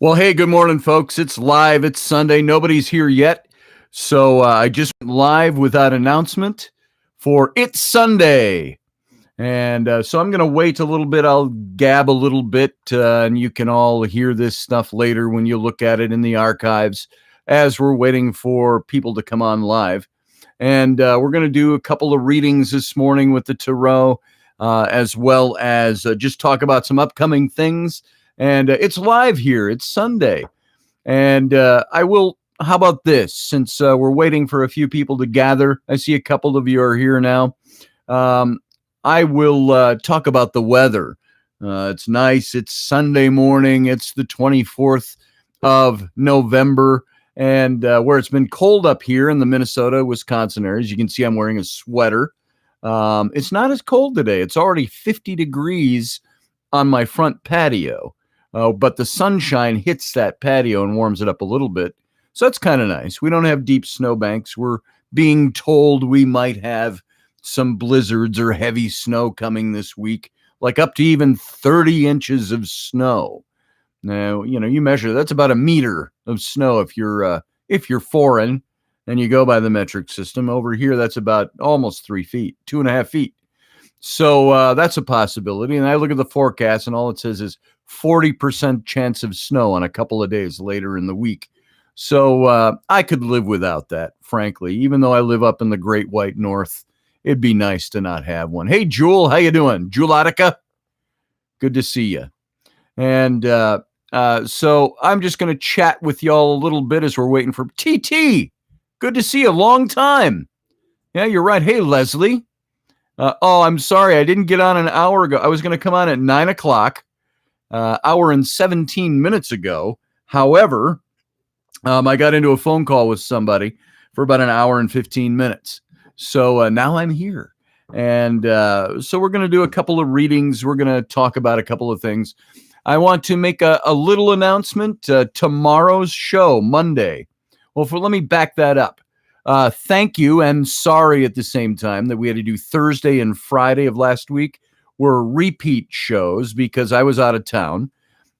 Well, hey, good morning, folks. It's live. It's Sunday. Nobody's here yet. So I just went live without announcement for It's Sunday. And so I'm going to wait a little bit. I'll gab a little bit, and you can all hear this stuff later when you look at it in the archives as we're waiting for people to come on live. And we're going to do a couple of readings this morning with the Tarot, as well as just talk about some upcoming things. And it's live here. It's Sunday. And how about this? Since we're waiting for a few people to gather, I see a couple of you are here now. I will talk about the weather. It's nice. It's Sunday morning. It's the 24th of November. And where it's been cold up here in the Minnesota, Wisconsin areas, you can see I'm wearing a sweater. It's not as cold today. It's already 50 degrees on my front patio. But the sunshine hits that patio and warms it up a little bit. So that's kind of nice. We don't have deep snowbanks. We're being told we might have some blizzards or heavy snow coming this week, like up to even 30 inches of snow. Now, you measure, that's about a meter of snow if you're foreign and you go by the metric system. Over here, that's about almost 3 feet, 2.5 feet. So that's a possibility. And I look at the forecast and all it says is 40% chance of snow on a couple of days later in the week. So I could live without that, frankly. Even though I live up in the Great White North, it'd be nice to not have one. Hey, Jewel, how you doing? Juletica? Good to see you. And so I'm just going to chat with y'all a little bit as we're waiting for TT. Good to see you. Long time. Yeah, you're right. Hey, Leslie. I'm sorry. I didn't get on an hour ago. I was going to come on at 9 o'clock, hour and 17 minutes ago. However, I got into a phone call with somebody for about an hour and 15 minutes. So now I'm here. And so we're going to do a couple of readings. We're going to talk about a couple of things. I want to make a little announcement. Tomorrow's show, Monday. Well, let me back that up. Thank you and sorry at the same time that we had to do Thursday and Friday of last week were repeat shows because I was out of town.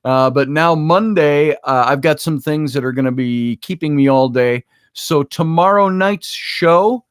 But now Monday, I've got some things that are going to be keeping me all day. So tomorrow night's show,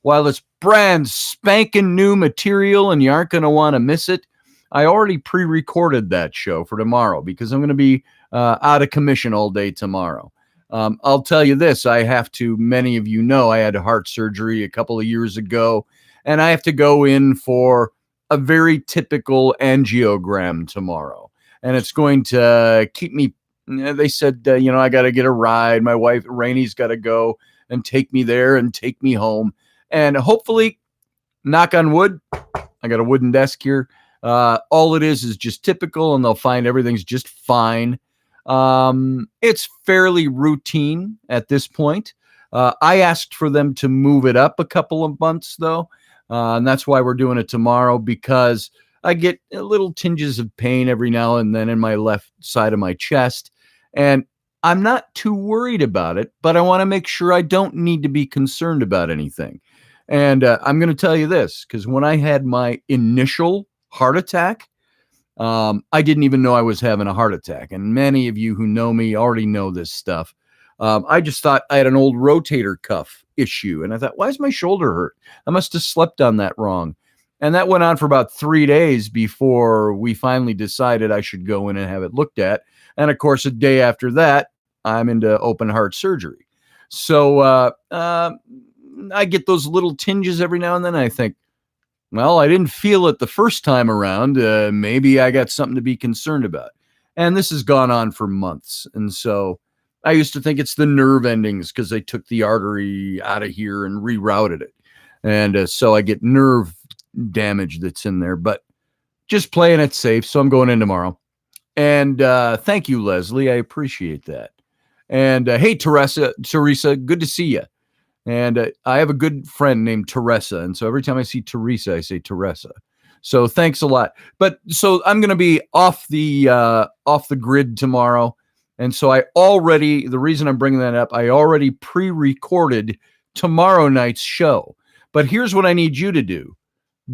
while it's brand spanking new material and you aren't going to want to miss it, I already pre-recorded that show for tomorrow because I'm going to be out of commission all day tomorrow. I'll tell you this, many of you know, I had heart surgery a couple of years ago, and I have to go in for a very typical angiogram tomorrow. And it's going to keep me, they said, I got to get a ride. My wife, Rainey's got to go and take me there and take me home. And hopefully, knock on wood, I got a wooden desk here. All it is just typical, and they'll find everything's just fine. It's fairly routine at this point. I asked for them to move it up a couple of months, though. And that's why we're doing it tomorrow, because I get little tinges of pain every now and then in my left side of my chest. And I'm not too worried about it, but I want to make sure I don't need to be concerned about anything. And I'm going to tell you this, because when I had my initial heart attack, I didn't even know I was having a heart attack. And many of you who know me already know this stuff. I just thought I had an old rotator cuff issue. And I thought, why does my shoulder hurt? I must have slept on that wrong. And that went on for about 3 days before we finally decided I should go in and have it looked at. And of course, a day after that, I'm into open heart surgery. So I get those little tinges every now and then. I think, well, I didn't feel it the first time around. Maybe I got something to be concerned about. And this has gone on for months. And so I used to think it's the nerve endings because they took the artery out of here and rerouted it. And so I get nerve damage that's in there, but just playing it safe. So I'm going in tomorrow. And thank you, Leslie. I appreciate that. And hey, Teresa, good to see you. And I have a good friend named Teresa. And so every time I see Teresa, I say Teresa. So thanks a lot. But so I'm going to be off the grid tomorrow. And so the reason I'm bringing that up, I already pre-recorded tomorrow night's show. But here's what I need you to do.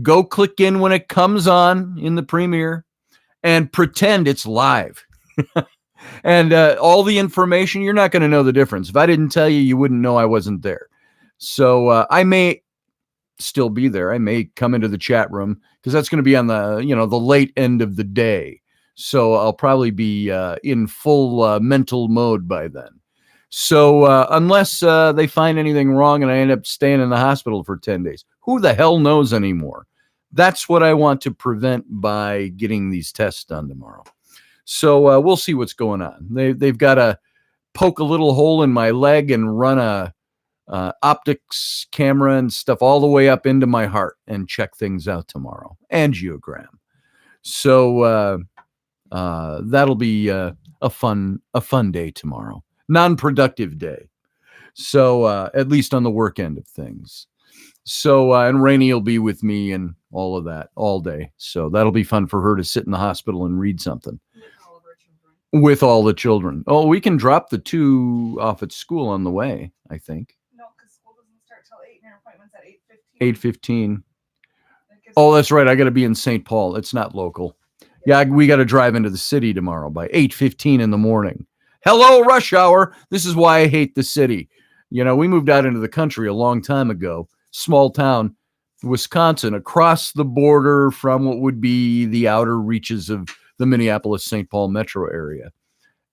Go click in when it comes on in the premiere and pretend it's live. And all the information, you're not going to know the difference. If I didn't tell you, you wouldn't know I wasn't there. So I may still be there. I may come into the chat room because that's going to be on the late end of the day. So I'll probably be in full mental mode by then. So unless they find anything wrong and I end up staying in the hospital for 10 days, who the hell knows anymore? That's what I want to prevent by getting these tests done tomorrow. So we'll see what's going on. They've got to poke a little hole in my leg and run a optics camera and stuff all the way up into my heart and check things out tomorrow. Angiogram. So that'll be a fun day tomorrow. Non-productive day. So at least on the work end of things. So and Rainey will be with me and all of that all day. So that'll be fun for her to sit in the hospital and read something. With all the children. Oh, we can drop the 2 off at school on the way, I think. No, because school doesn't start till 8 and your appointment's at 8:15. 8:15. Oh, that's right. I got to be in St. Paul. It's not local. Yeah, we got to drive into the city tomorrow by 8:15 in the morning. Hello, rush hour. This is why I hate the city. We moved out into the country a long time ago. Small town, Wisconsin, across the border from what would be the outer reaches of the Minneapolis-St. Paul metro area.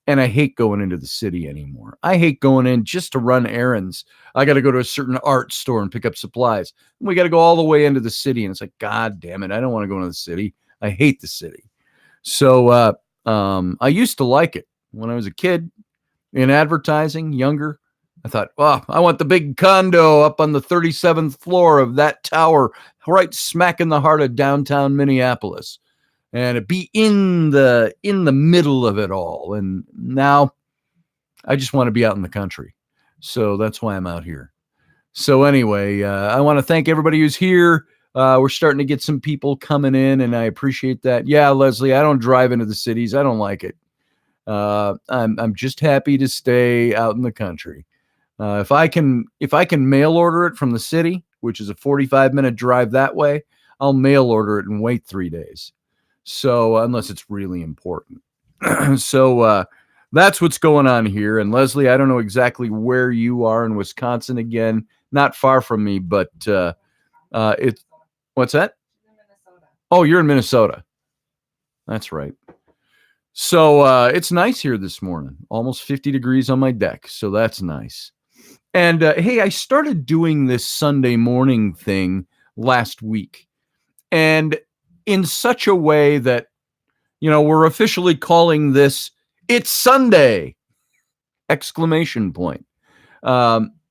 And I hate going into the city anymore. I hate going in just to run errands. I got to go to a certain art store and pick up supplies. We got to go all the way into the city. And it's like, God damn it. I don't want to go into the city. I hate the city. So I used to like it when I was a kid in advertising, younger. I thought, I want the big condo up on the 37th floor of that tower, right smack in the heart of downtown Minneapolis. And it'd be in the middle of it all. And now I just want to be out in the country. So that's why I'm out here. So anyway, I want to thank everybody who's here. We're starting to get some people coming in, and I appreciate that. Yeah, Leslie, I don't drive into the cities. I don't like it. I'm just happy to stay out in the country. If I can mail order it from the city, which is a 45-minute drive that way, I'll mail order it and wait 3 days. So unless it's really important. So that's what's going on here. And Leslie, I don't know exactly where you are in Wisconsin. Again, not far from me, but it's what's that? Oh, you're in Minnesota. That's right. So it's nice here this morning. Almost 50 degrees on my deck. So that's nice. And hey, I started doing this Sunday morning thing last week. And in such a way that, we're officially calling this It's Sunday! !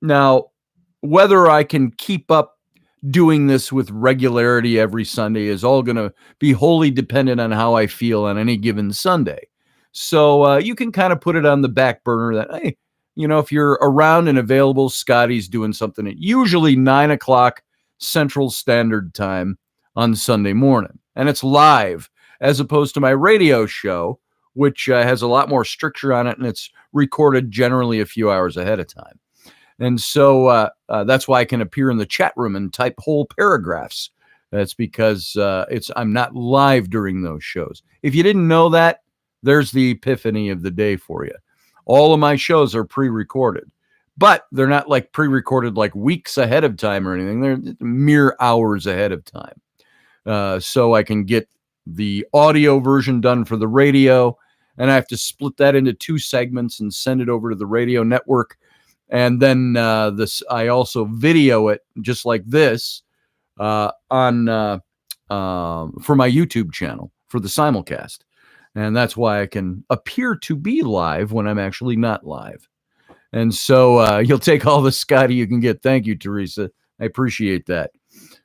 Now, whether I can keep up doing this with regularity every Sunday is all going to be wholly dependent on how I feel on any given Sunday. So you can kind of put it on the back burner that, hey, if you're around and available, Scotty's doing something at usually 9 o'clock Central Standard Time on Sunday morning. And it's live as opposed to my radio show, which has a lot more stricture on it, and it's recorded generally a few hours ahead of time. And so that's why I can appear in the chat room and type whole paragraphs. That's because I'm not live during those shows. If you didn't know that, there's the epiphany of the day for you. All of my shows are pre-recorded, but they're not like pre-recorded like weeks ahead of time or anything. They're mere hours ahead of time. So I can get the audio version done for the radio, and I have to split that into 2 segments and send it over to the radio network. And then I also video it just like this for my YouTube channel for the simulcast. And that's why I can appear to be live when I'm actually not live. And so you'll take all the Scotty you can get. Thank you, Teresa. I appreciate that.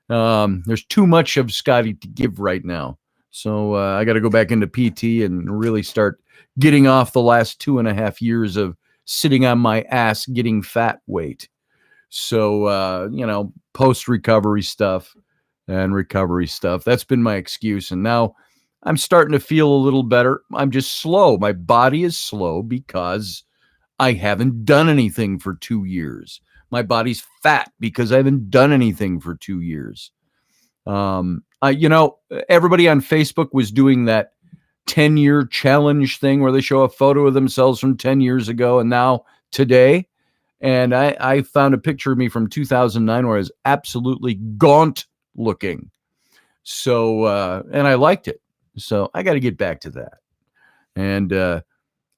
There's too much of Scotty to give right now. So I got to go back into PT and really start getting off the last 2.5 years of sitting on my ass getting fat weight. So, post-recovery stuff and recovery stuff. That's been my excuse. And now I'm starting to feel a little better. I'm just slow. My body is slow because I haven't done anything for 2 years. My body's fat because I haven't done anything for 2 years. Everybody on Facebook was doing that 10-year challenge thing where they show a photo of themselves from 10 years ago and now today. And I found a picture of me from 2009 where I was absolutely gaunt looking. So, and I liked it. So I got to get back to that. And,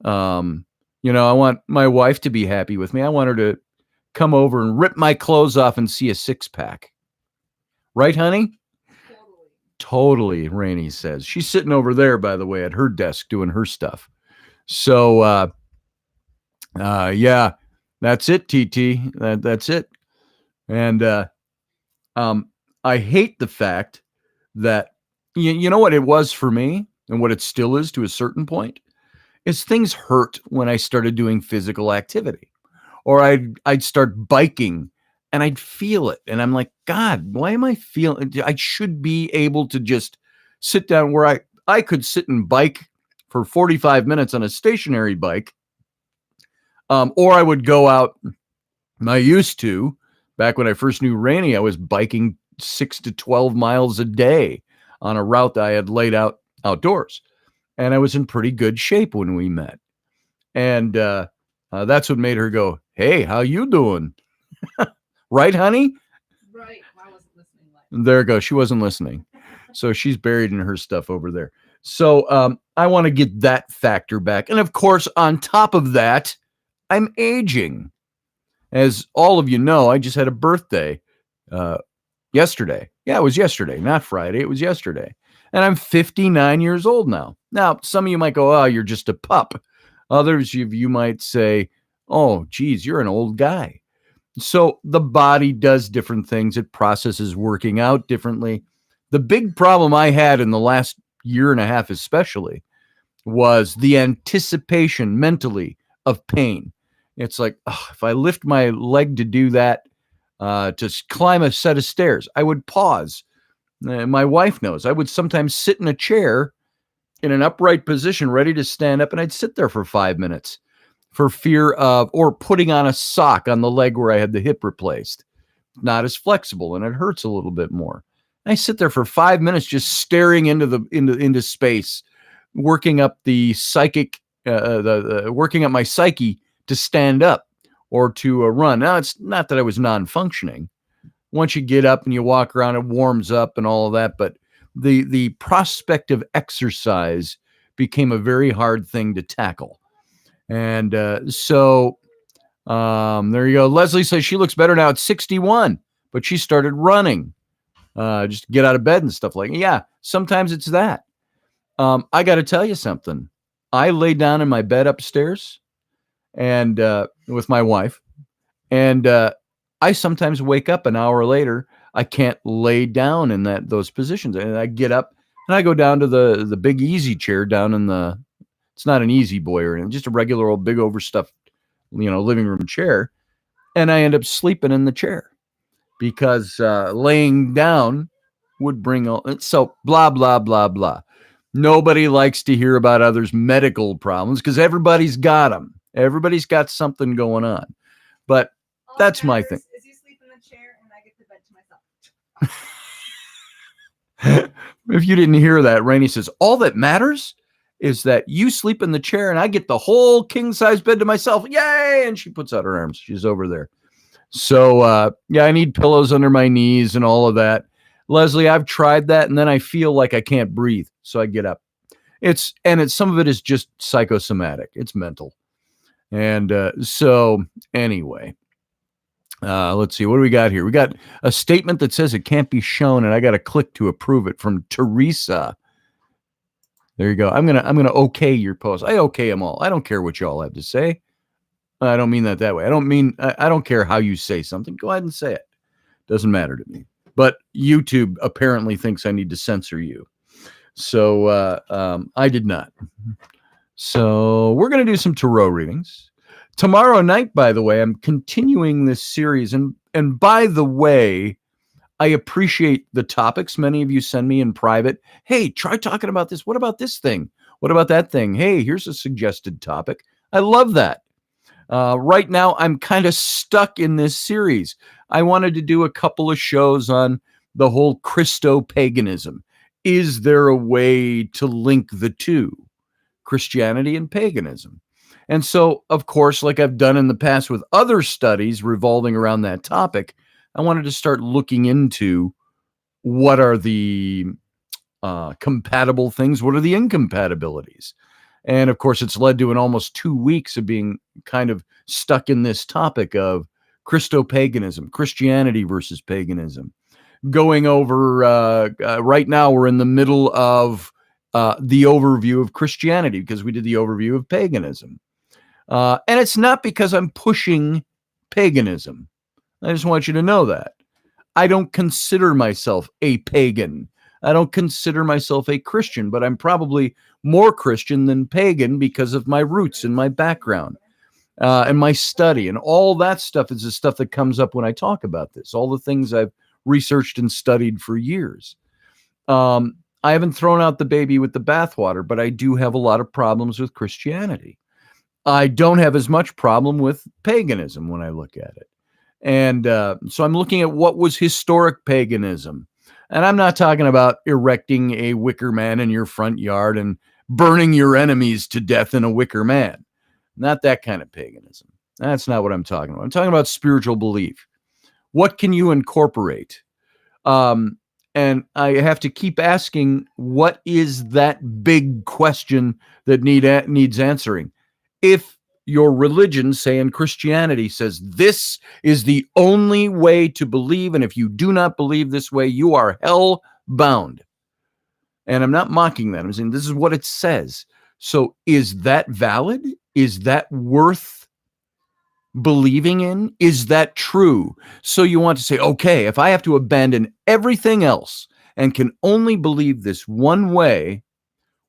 I want my wife to be happy with me. I want her to come over and rip my clothes off and see a six-pack. Right, honey? Totally, Rainey says. She's sitting over there, by the way, at her desk doing her stuff. So, yeah, that's it, TT. That's it. And I hate the fact that, you know what it was for me and what it still is to a certain point, is things hurt when I started doing physical activity. Or I'd start biking and I'd feel it. And I'm like, God, why am I feeling? I should be able to just sit down where I could sit and bike for 45 minutes on a stationary bike. Or I would go out. I used to, back when I first knew Rainey, I was biking 6 to 12 miles a day on a route that I had laid out outdoors. And I was in pretty good shape when we met. And that's what made her go, hey, how you doing? Right, honey? Right. I wasn't listening. There it goes. She wasn't listening. So she's buried in her stuff over there. So I want to get that factor back. And of course, on top of that, I'm aging. As all of you know, I just had a birthday yesterday. Yeah, it was yesterday, not Friday. It was yesterday. And I'm 59 years old now. Now, some of you might go, oh, you're just a pup. Others of you might say, oh, geez, you're an old guy. So the body does different things. It processes working out differently. The big problem I had in the last year and a half especially was the anticipation mentally of pain. It's like, oh, if I lift my leg to do that, to climb a set of stairs, I would pause. My wife knows. I would sometimes sit in a chair in an upright position, ready to stand up, and I'd sit there for 5 minutes for fear of, or putting on a sock on the leg where I had the hip replaced. Not as flexible, and it hurts a little bit more. I sit there for 5 minutes just staring into space, working up the psychic, working up my psyche to stand up or to run. Now, it's not that I was non-functioning. Once you get up and you walk around, it warms up and all of that. But the prospect of exercise became a very hard thing to tackle. And so there you go. Leslie says she looks better now at 61, but she started running just to get out of bed and stuff like that. Yeah, sometimes it's that. I got to tell you something. I lay down in my bed upstairs and with my wife, and I sometimes wake up an hour later. I can't lay down in those positions, and I get up and I go down to the big easy chair down in the. It's not an easy boy or anything, just a regular old big overstuffed, living room chair, and I end up sleeping in the chair because laying down would bring all. So blah blah blah blah. Nobody likes to hear about others' medical problems because everybody's got them. Everybody's got something going on, but that's my thing. Is you sleep in the chair and I get the bed to myself. If you didn't hear that, Rainey says, all that matters is that you sleep in the chair and I get the whole king-size bed to myself. Yay! And she puts out her arms. She's over there. So, yeah, I need pillows under my knees and all of that. Leslie, I've tried that, and then I feel like I can't breathe, so I get up. Some of it is just psychosomatic. It's mental. And so anyway, let's see. What do we got here? We got a statement that says it can't be shown, and I got to click to approve it from Teresa. There you go. I'm gonna okay your post. I okay them all. I don't care what y'all have to say. I don't mean that way. I don't care how you say something. Go ahead and say it. Doesn't matter to me. But YouTube apparently thinks I need to censor you. So I did not. So we're going to do some tarot readings. Tomorrow night, by the way, I'm continuing this series. And by the way, I appreciate the topics many of you send me in private. Hey, try talking about this. What about this thing? What about that thing? Hey, here's a suggested topic. I love that. Right now, I'm kind of stuck in this series. I wanted to do a couple of shows on the whole Christo-paganism. is there a way to link the two, Christianity and paganism? And so, of course, like I've done in the past with other studies revolving around that topic, I wanted to start looking into what are the compatible things, what are the incompatibilities. And of course, it's led to an almost 2 weeks of being kind of stuck in this topic of Christo-paganism, Christianity versus paganism. Going over, right now, we're in the middle of the overview of Christianity because we did the overview of paganism. And it's not because I'm pushing paganism. I just want you to know that. I don't consider myself a pagan. I don't consider myself a Christian, but I'm probably more Christian than pagan because of my roots and my background and my study. And all that stuff is the stuff that comes up when I talk about this, all the things I've researched and studied for years. I haven't thrown out the baby with the bathwater, but I do have a lot of problems with Christianity. I don't have as much problem with paganism when I look at it. And so I'm looking at what was historic paganism. And I'm not talking about erecting a wicker man in your front yard and burning your enemies to death in a wicker man. Not that kind of paganism. That's not what I'm talking about. I'm talking about spiritual belief. What can you incorporate? And I have to keep asking, what is that big question that needs answering? If your religion, say in Christianity, says this is the only way to believe, and if you do not believe this way, you are hell bound. And I'm not mocking that. I'm saying this is what it says. So is that valid? Is that worth believing in? Is that true? So you want to say, okay, if I have to abandon everything else and can only believe this one way,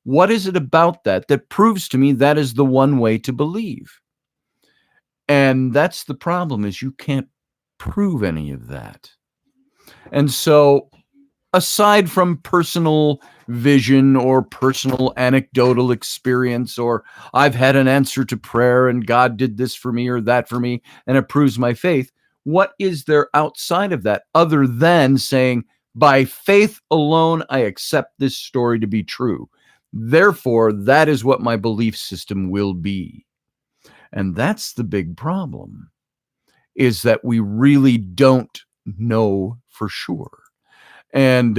what is it about that proves to me that is the one way to believe? And that's the problem, is you can't prove any of that. And so aside from personal vision or personal anecdotal experience, or I've had an answer to prayer and God did this for me or that for me and it proves my faith, what is there outside of that other than saying, by faith alone, I accept this story to be true. Therefore, that is what my belief system will be. And that's the big problem, is that we really don't know for sure. And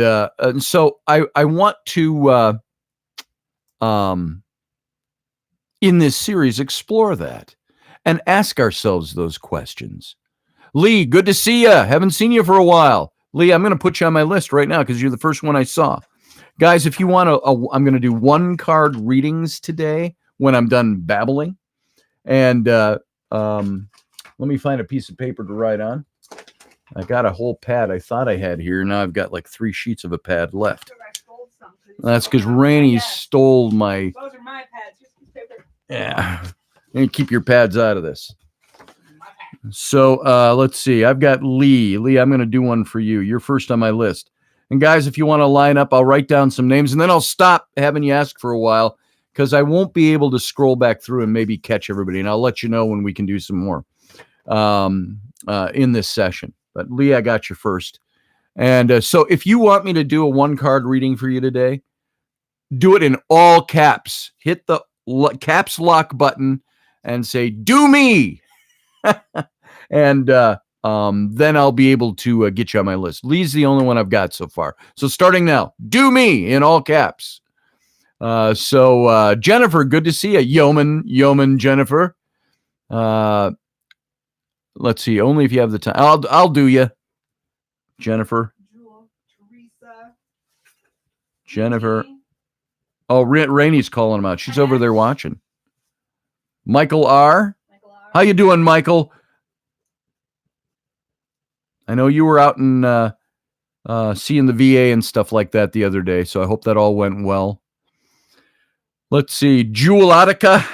so I want to, in this series, explore that and ask ourselves those questions. Lee, good to see you. Haven't seen you for a while. Lee, I'm going to put you on my list right now because you're the first one I saw. Guys, if you want to, I'm going to do 1-card readings today when I'm done babbling. And let me find a piece of paper to write on. I got a whole pad I thought I had here. Now I've got like 3 sheets of a pad left. That's because Rainey stole my... Those are my pads. Yeah. And keep your pads out of this. So let's see. I've got Lee. Lee, I'm going to do one for you. You're first on my list. And guys, if you want to line up, I'll write down some names and then I'll stop having you ask for a while because I won't be able to scroll back through and maybe catch everybody. And I'll let you know when we can do some more in this session. But Lee, I got you first. And so if you want me to do a 1-card reading for you today, do it in all caps. Hit the caps lock button and say, do me. And then I'll be able to get you on my list. Lee's the only one I've got so far. So starting now, do me in all caps. So Jennifer, good to see you. Yeoman Jennifer. Let's see. Only if you have the time. I'll do you, Jennifer. Jewel, Teresa, Jennifer. Oh, Rainey's calling them out. She's over there watching. Michael R. How you doing, Michael? I know you were out and seeing the VA and stuff like that the other day, so I hope that all went well. Let's see. Jewel Attica.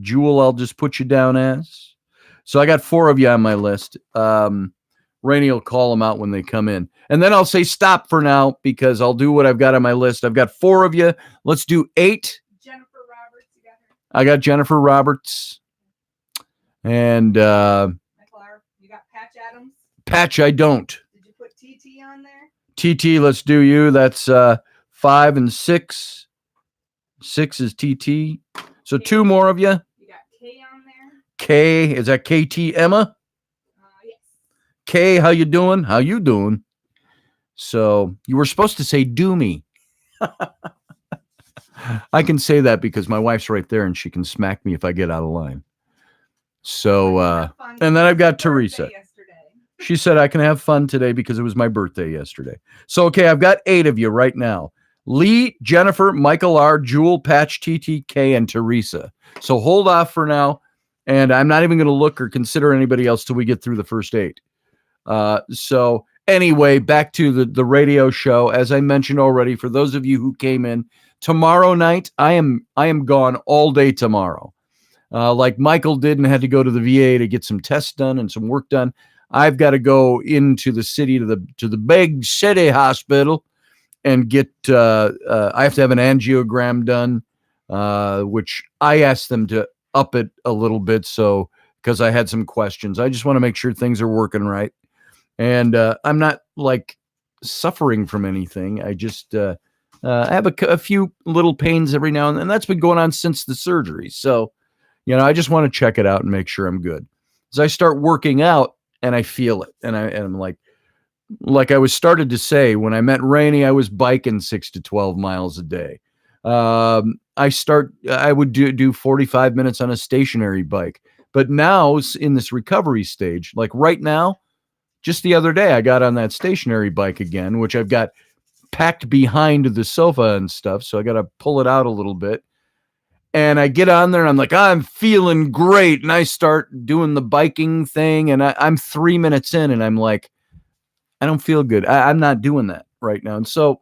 Jewel, I'll just put you down as. So I got 4 of you on my list. Rainey will call them out when they come in. And then I'll say stop for now because I'll do what I've got on my list. I've got 4 of you. Let's do 8. Jennifer Roberts, you got her. I got Jennifer Roberts. And Michael R. You got Patch Adams. Patch, I don't. Did you put TT on there? TT, let's do you. That's 5 and 6. 6 is TT. So 2 more of you. You got K on there. K, is that KT Emma? Yes. K, how you doing? How you doing? So you were supposed to say do me. I can say that because my wife's right there and she can smack me if I get out of line. So, and then I've got Teresa. She said I can have fun today because it was my birthday yesterday. So, okay, I've got 8 of you right now. Lee, Jennifer, Michael R., Jewel, Patch, TTK, and Teresa. So hold off for now. And I'm not even going to look or consider anybody else till we get through the first 8. So anyway, back to the radio show. As I mentioned already, for those of you who came in, tomorrow night, I am gone all day tomorrow. Like Michael did and had to go to the VA to get some tests done and some work done. I've got to go into the city to the big city hospital and get I have to have an angiogram done, which I asked them to up it a little bit, so because I had some questions. I just want to make sure things are working right. And I'm not like suffering from anything. I just I have a few little pains every now and then. And that's been going on since the surgery. So, I just want to check it out and make sure I'm good. As I start working out and I feel it, and I'm like I was started to say when I met Rainey, I was biking 6 to 12 miles a day. I would do 45 minutes on a stationary bike. But now in this recovery stage, like right now, just the other day, I got on that stationary bike again, which I've got packed behind the sofa and stuff. So I got to pull it out a little bit. And I get on there and I'm like, I'm feeling great. And I start doing the biking thing. And I'm 3 minutes in and I'm like, I don't feel good. I'm not doing that right now. And so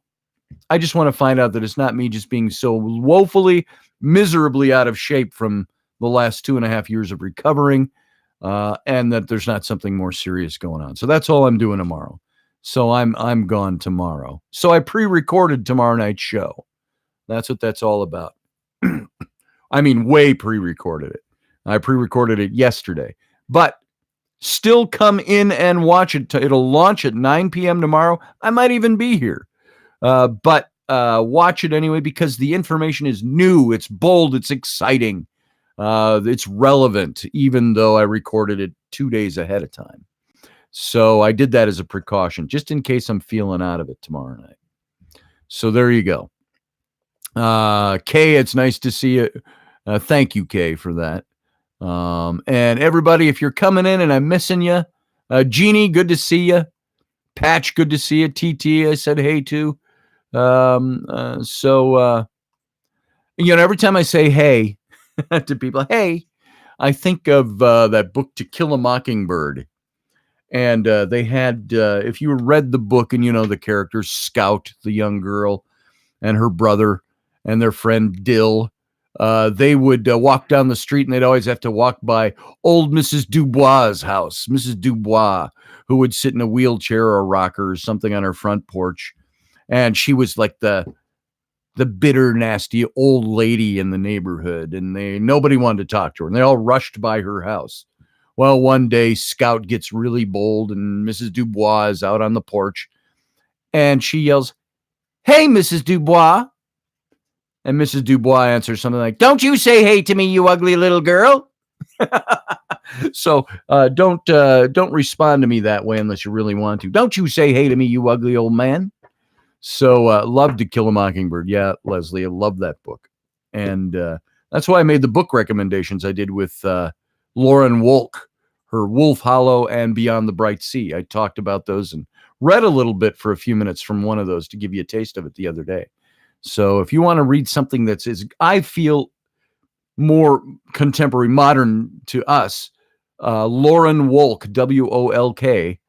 I just want to find out that it's not me just being so woefully, miserably out of shape from the last 2.5 years of recovering. And that there's not something more serious going on. So that's all I'm doing tomorrow. So I'm gone tomorrow. So I pre-recorded tomorrow night's show. That's what that's all about. I mean, way pre-recorded it. I pre-recorded it yesterday. But still come in and watch it. It'll launch at 9 p.m. tomorrow. I might even be here. But watch it anyway because the information is new. It's bold. It's exciting. It's relevant, even though I recorded it 2 days ahead of time. So I did that as a precaution, just in case I'm feeling out of it tomorrow night. So there you go. Kay, it's nice to see you. Thank you, Kay, for that. And everybody, if you're coming in and I'm missing you, Jeannie, good to see you. Patch, good to see you. TT, I said hey to. Every time I say hey to people, hey, I think of that book To Kill a Mockingbird. And they had, if you read the book and the characters, Scout, the young girl, and her brother and their friend Dill, they would walk down the street and they'd always have to walk by old Mrs. Dubois' house, Mrs. Dubois, who would sit in a wheelchair or a rocker or something on her front porch. And she was like the bitter, nasty old lady in the neighborhood. And nobody wanted to talk to her. And they all rushed by her house. Well, one day Scout gets really bold and Mrs. Dubois is out on the porch. And she yells, "Hey, Mrs. Dubois." And Mrs. Dubois answers something like, "Don't you say hey to me, you ugly little girl." So don't respond to me that way unless you really want to. Don't you say hey to me, you ugly old man. So love To Kill a Mockingbird. Yeah, Leslie, I love that book. And that's why I made the book recommendations I did with Lauren Wolk, her Wolf Hollow and Beyond the Bright Sea. I talked about those and read a little bit for a few minutes from one of those to give you a taste of it the other day. So if you want to read something that's, I feel, more contemporary, modern to us, Lauren Wolk, Wolk,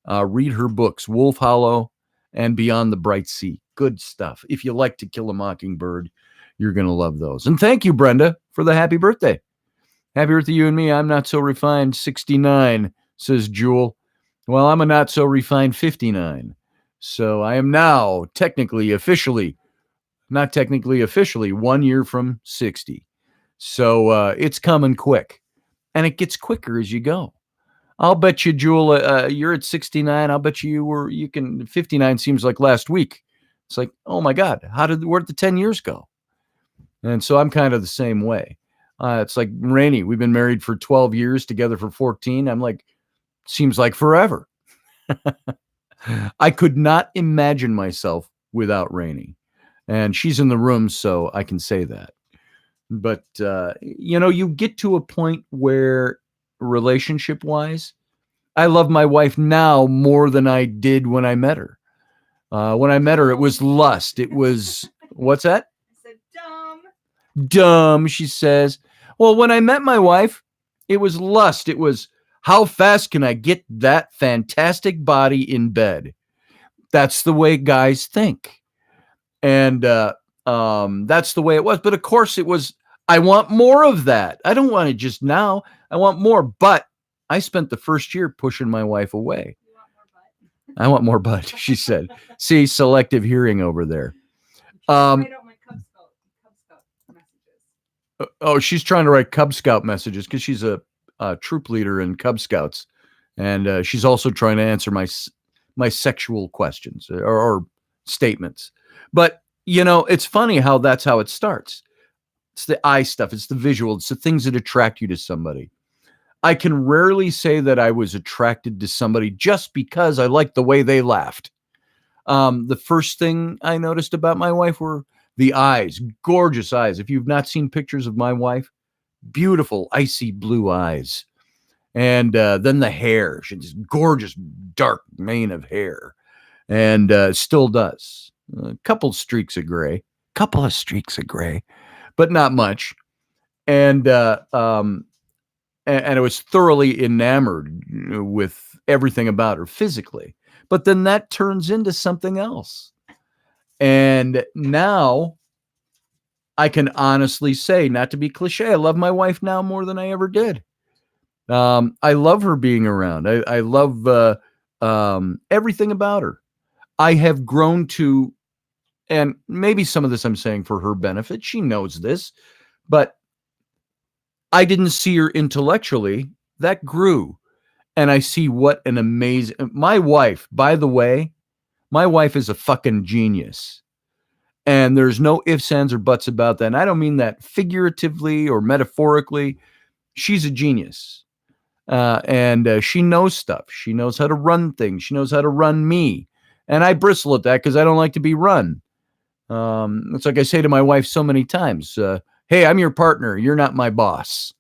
read her books, Wolf Hollow and Beyond the Bright Sea. Good stuff. If you like To Kill a Mockingbird, you're going to love those. And thank you, Brenda, for the happy birthday. Happy birthday, you and me. I'm not so refined. 69, says Jewel. Well, I'm a not so refined 59. So I am now officially 1 year from 60. So it's coming quick. And it gets quicker as you go. I'll bet you, Jewel, you're at 69. I'll bet you 59 seems like last week. It's like, oh my God, where'd the 10 years go? And so I'm kind of the same way. It's like Rainey, we've been married for 12 years, together for 14. I'm like, seems like forever. I could not imagine myself without Rainey. And she's in the room, so I can say that. But, you get to a point where relationship-wise, I love my wife now more than I did when I met her. When I met her, it was lust. It was, what's that? I said, dumb. Dumb, she says. Well, when I met my wife, it was lust. It was, how fast can I get that fantastic body in bed? That's the way guys think. And that's the way it was. But of course, it was, I want more of that. I don't want it just now. I want more. But I spent the first year pushing my wife away. You want more butt? I want more butt, she said. See, selective hearing over there. Write out my Cub Scout messages. Oh, she's trying to write Cub Scout messages because she's a troop leader in Cub Scouts. And she's also trying to answer my sexual questions or statements. But, it's funny how that's how it starts. It's the eye stuff. It's the visual. It's the things that attract you to somebody. I can rarely say that I was attracted to somebody just because I liked the way they laughed. The first thing I noticed about my wife were the eyes, gorgeous eyes. If you've not seen pictures of my wife, beautiful, icy blue eyes. And then the hair. She had this gorgeous, dark mane of hair. And still does. A couple of streaks of gray, but not much. And I was thoroughly enamored with everything about her physically. But then that turns into something else. And now I can honestly say, not to be cliche, I love my wife now more than I ever did. I love her being around. I love everything about her. I have grown to, and maybe some of this I'm saying for her benefit. She knows this, but I didn't see her intellectually. That grew. And I see what an amazing, my wife, by the way, my wife is a fucking genius. And there's no ifs, ands, or buts about that. And I don't mean that figuratively or metaphorically. She's a genius. And she knows stuff. She knows how to run things. She knows how to run me. And I bristle at that because I don't like to be run. It's like I say to my wife so many times, hey, I'm your partner. You're not my boss.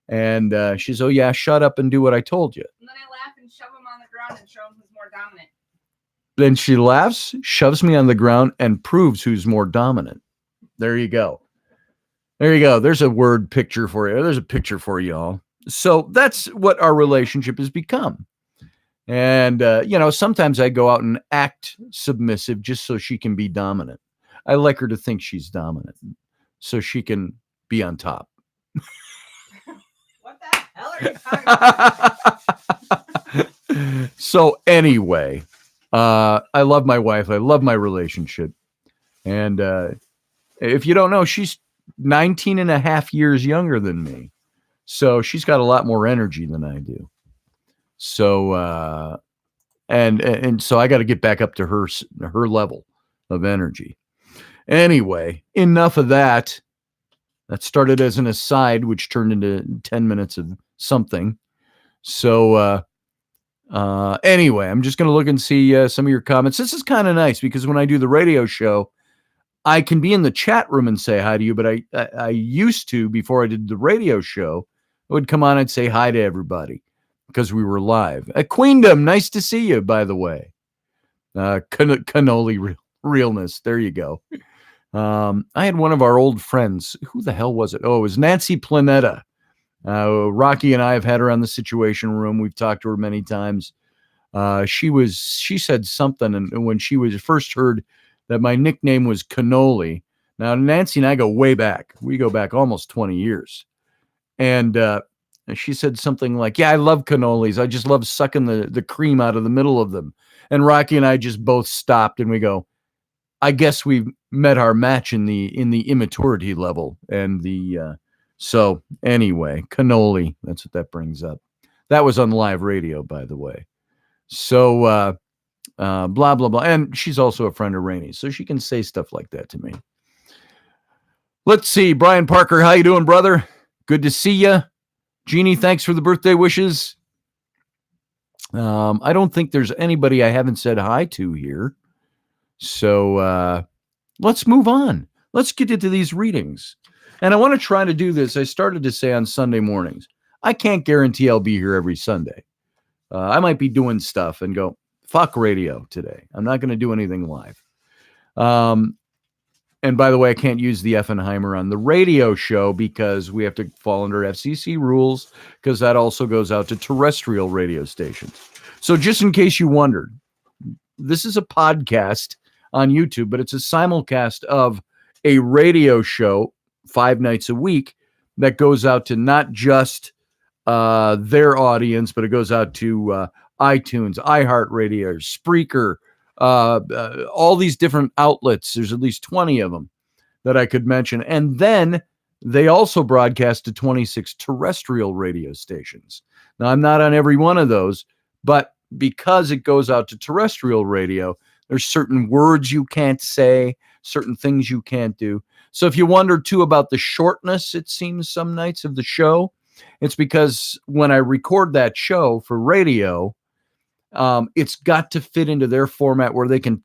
And she's, oh, yeah, shut up and do what I told you. And then I laugh and shove him on the ground and show him who's more dominant. Then she laughs, shoves me on the ground, and proves who's more dominant. There you go. There you go. There's a word picture for you. There's a picture for y'all. So that's what our relationship has become. And, sometimes I go out and act submissive just so she can be dominant. I like her to think she's dominant so she can be on top. What the hell are you talking about? So anyway, I love my wife. I love my relationship. And if you don't know, she's 19 and a half years younger than me. So she's got a lot more energy than I do. So, and so I got to get back up to her level of energy. Anyway, enough of that. That started as an aside, which turned into 10 minutes of something. So, anyway, I'm just going to look and see some of your comments. This is kind of nice because when I do the radio show, I can be in the chat room and say hi to you, but I used to, before I did the radio show, I would come on and say hi to everybody because we were live. Queendom, nice to see you, by the way. Cannoli realness. There you go. I had one of our old friends. Who the hell was it? Oh, it was Nancy Planetta. Rocky and I have had her on the Situation Room. We've talked to her many times. She said something, and when she was first heard that my nickname was Cannoli. Now, Nancy and I go way back. We go back almost 20 years. And she said something like, yeah, I love cannolis. I just love sucking the cream out of the middle of them. And Rocky and I just both stopped and we go, I guess we've met our match in the immaturity level. And so anyway, cannoli, that's what that brings up. That was on live radio, by the way. So blah, blah, blah. And she's also a friend of Rainey's, so she can say stuff like that to me. Let's see. Brian Parker, how you doing, brother? Good to see you. Jeannie, thanks for the birthday wishes. I don't think there's anybody I haven't said hi to here. So let's move on. Let's get into these readings. And I want to try to do this. I started to say on Sunday mornings. I can't guarantee I'll be here every Sunday. I might be doing stuff and go, fuck radio today. I'm not going to do anything live. And by the way, I can't use the Effenheimer on the radio show because we have to fall under FCC rules, because that also goes out to terrestrial radio stations. So just in case you wondered, this is a podcast on YouTube, but it's a simulcast of a radio show 5 nights a week that goes out to not just their audience, but it goes out to iTunes, iHeartRadio, Spreaker, all these different outlets. There's at least 20 of them that I could mention. And then they also broadcast to 26 terrestrial radio stations. Now, I'm not on every one of those, but because it goes out to terrestrial radio, there's certain words you can't say, certain things you can't do. So if you wonder too about the shortness, it seems some nights of the show, it's because when I record that show for radio, it's got to fit into their format where they can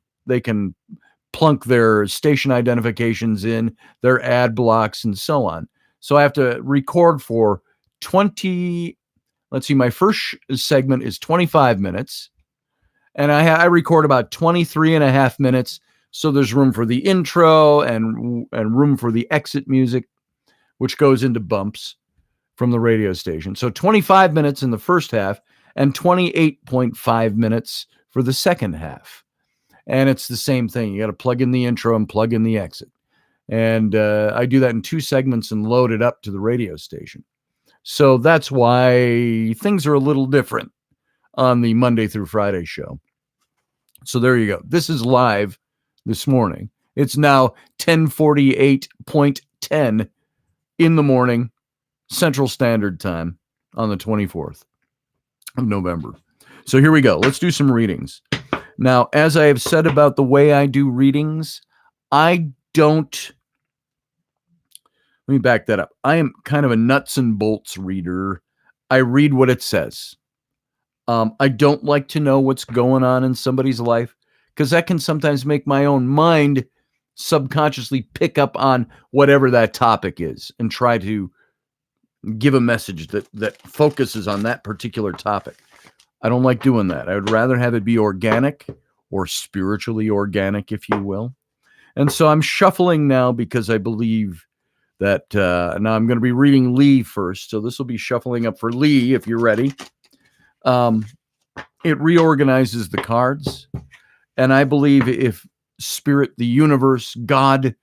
plunk their station identifications in, their ad blocks, and so on. So I have to record for 20. Let's see, my first segment is 25 minutes, and I record about 23 and a half minutes. So there's room for the intro and room for the exit music, which goes into bumps from the radio station. So 25 minutes in the first half and 28.5 minutes for the second half. And it's the same thing. You got to plug in the intro and plug in the exit. And I do that in 2 segments and load it up to the radio station. So that's why things are a little different on the Monday through Friday show. So there you go. This is live this morning. It's now 10:48.10 in the morning, Central Standard Time on the 24th of November. So here we go. Let's do some readings. Now, as I have said about the way I do readings, let me back that up. I am kind of a nuts and bolts reader. I read what it says. I don't like to know what's going on in somebody's life, because that can sometimes make my own mind subconsciously pick up on whatever that topic is and try to give a message that focuses on that particular topic. I don't like doing that. I would rather have it be organic, or spiritually organic, if you will. And so I'm shuffling now because I believe that now I'm going to be reading Lee first. So this will be shuffling up for Lee, if you're ready. It reorganizes the cards. And I believe if Spirit, the universe, God,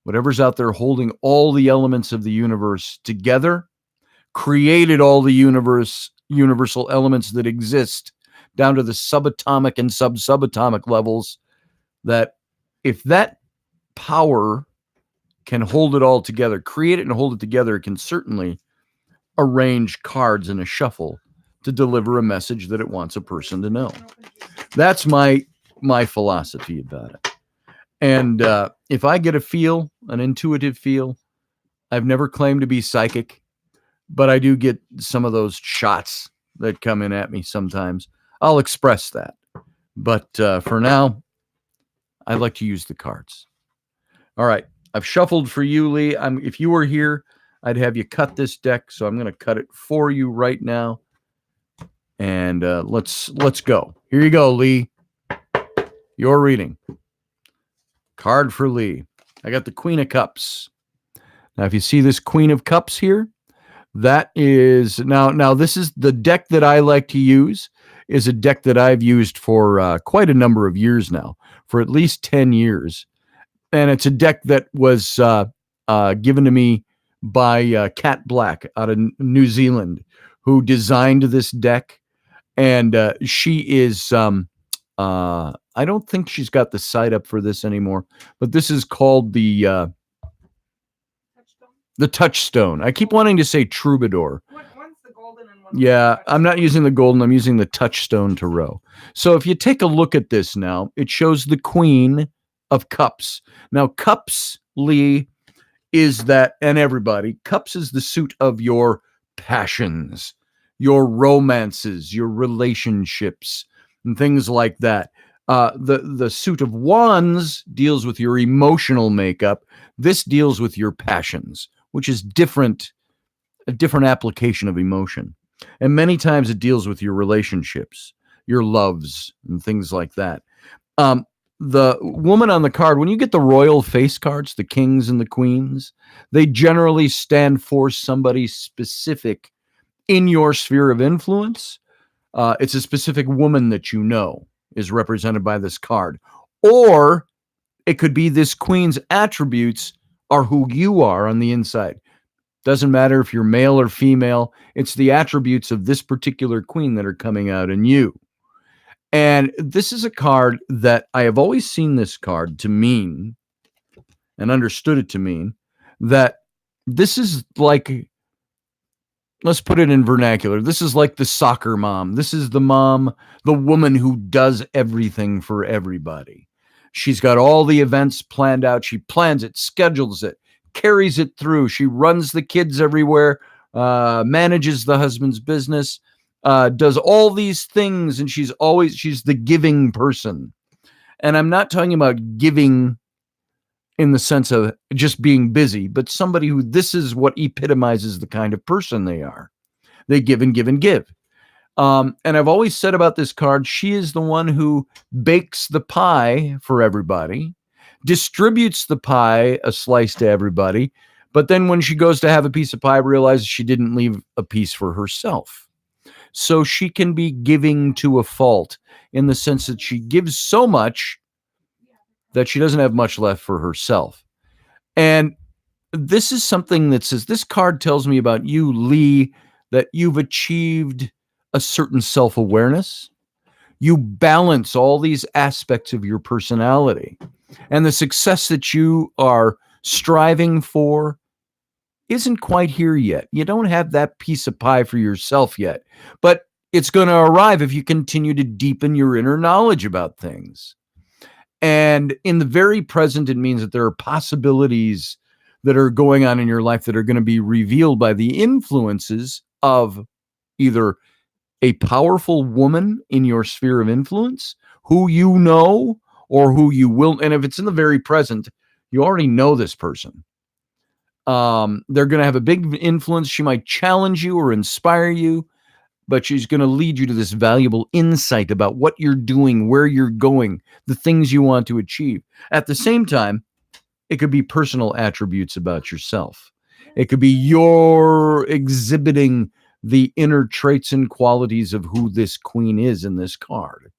whatever's out there holding all the elements of the universe together, created all the universal elements that exist down to the subatomic and subatomic levels, that if that power can hold it all together, create it and hold it together, it can certainly arrange cards in a shuffle to deliver a message that it wants a person to know. That's my philosophy about it. And if I get a feel, an intuitive feel, I've never claimed to be psychic, but I do get some of those shots that come in at me sometimes. I'll express that. But for now, I like to use the cards. All right. I've shuffled for you, Lee. If you were here, I'd have you cut this deck. So I'm going to cut it for you right now. And let's go. Here you go, Lee. Your reading. Card for Lee. I got the Queen of Cups. Now, if you see this Queen of Cups here, that is now this is the deck that I like to use, is a deck that I've used for quite a number of years now, for at least 10 years. And it's a deck that was given to me by Kat Black out of New Zealand, who designed this deck. And she is, I don't think she's got the site up for this anymore, but this is called the Touchstone. I keep wanting to say Troubadour. One's the golden and one. Yeah, I'm not using the golden. I'm using the touchstone tarot. So if you take a look at this now, it shows the Queen of Cups. Now, Cups, Lee, is that, and everybody, Cups is the suit of your passions, your romances, your relationships, and things like that. The suit of Wands deals with your emotional makeup. This deals with your passions, which is a different application of emotion. And many times it deals with your relationships, your loves, and things like that. The woman on the card, when you get the royal face cards, the kings and the queens, they generally stand for somebody specific in your sphere of influence. It's a specific woman that you know is represented by this card. Or it could be this queen's attributes are who you are on the inside. Doesn't matter if you're male or female. It's the attributes of this particular queen that are coming out in you. And this is a card that I have always seen this card to mean and understood it to mean that this is like, let's put it in vernacular. This is like the soccer mom. This is the mom, the woman who does everything for everybody. She's got all the events planned out. She plans it, schedules it, carries it through. She runs the kids everywhere, manages the husband's business, does all these things. And she's the giving person. And I'm not talking about giving in the sense of just being busy, but somebody who this is what epitomizes the kind of person they are. They give and give and give. And I've always said about this card, she is the one who bakes the pie for everybody, distributes the pie, a slice to everybody. But then when she goes to have a piece of pie, realizes she didn't leave a piece for herself. So she can be giving to a fault in the sense that she gives so much that she doesn't have much left for herself. And this is something that says, this card tells me about you, Lee, that you've achieved a certain self-awareness. You balance all these aspects of your personality. And the success that you are striving for isn't quite here yet. You don't have that piece of pie for yourself yet. But it's going to arrive if you continue to deepen your inner knowledge about things. And in the very present, it means that there are possibilities that are going on in your life that are going to be revealed by the influences of either a powerful woman in your sphere of influence, who you know, or who you will. And if it's in the very present, you already know this person. They're going to have a big influence. She might challenge you or inspire you, but she's going to lead you to this valuable insight about what you're doing, where you're going, the things you want to achieve. At the same time, it could be personal attributes about yourself. It could be your exhibiting the inner traits and qualities of who this queen is in this card.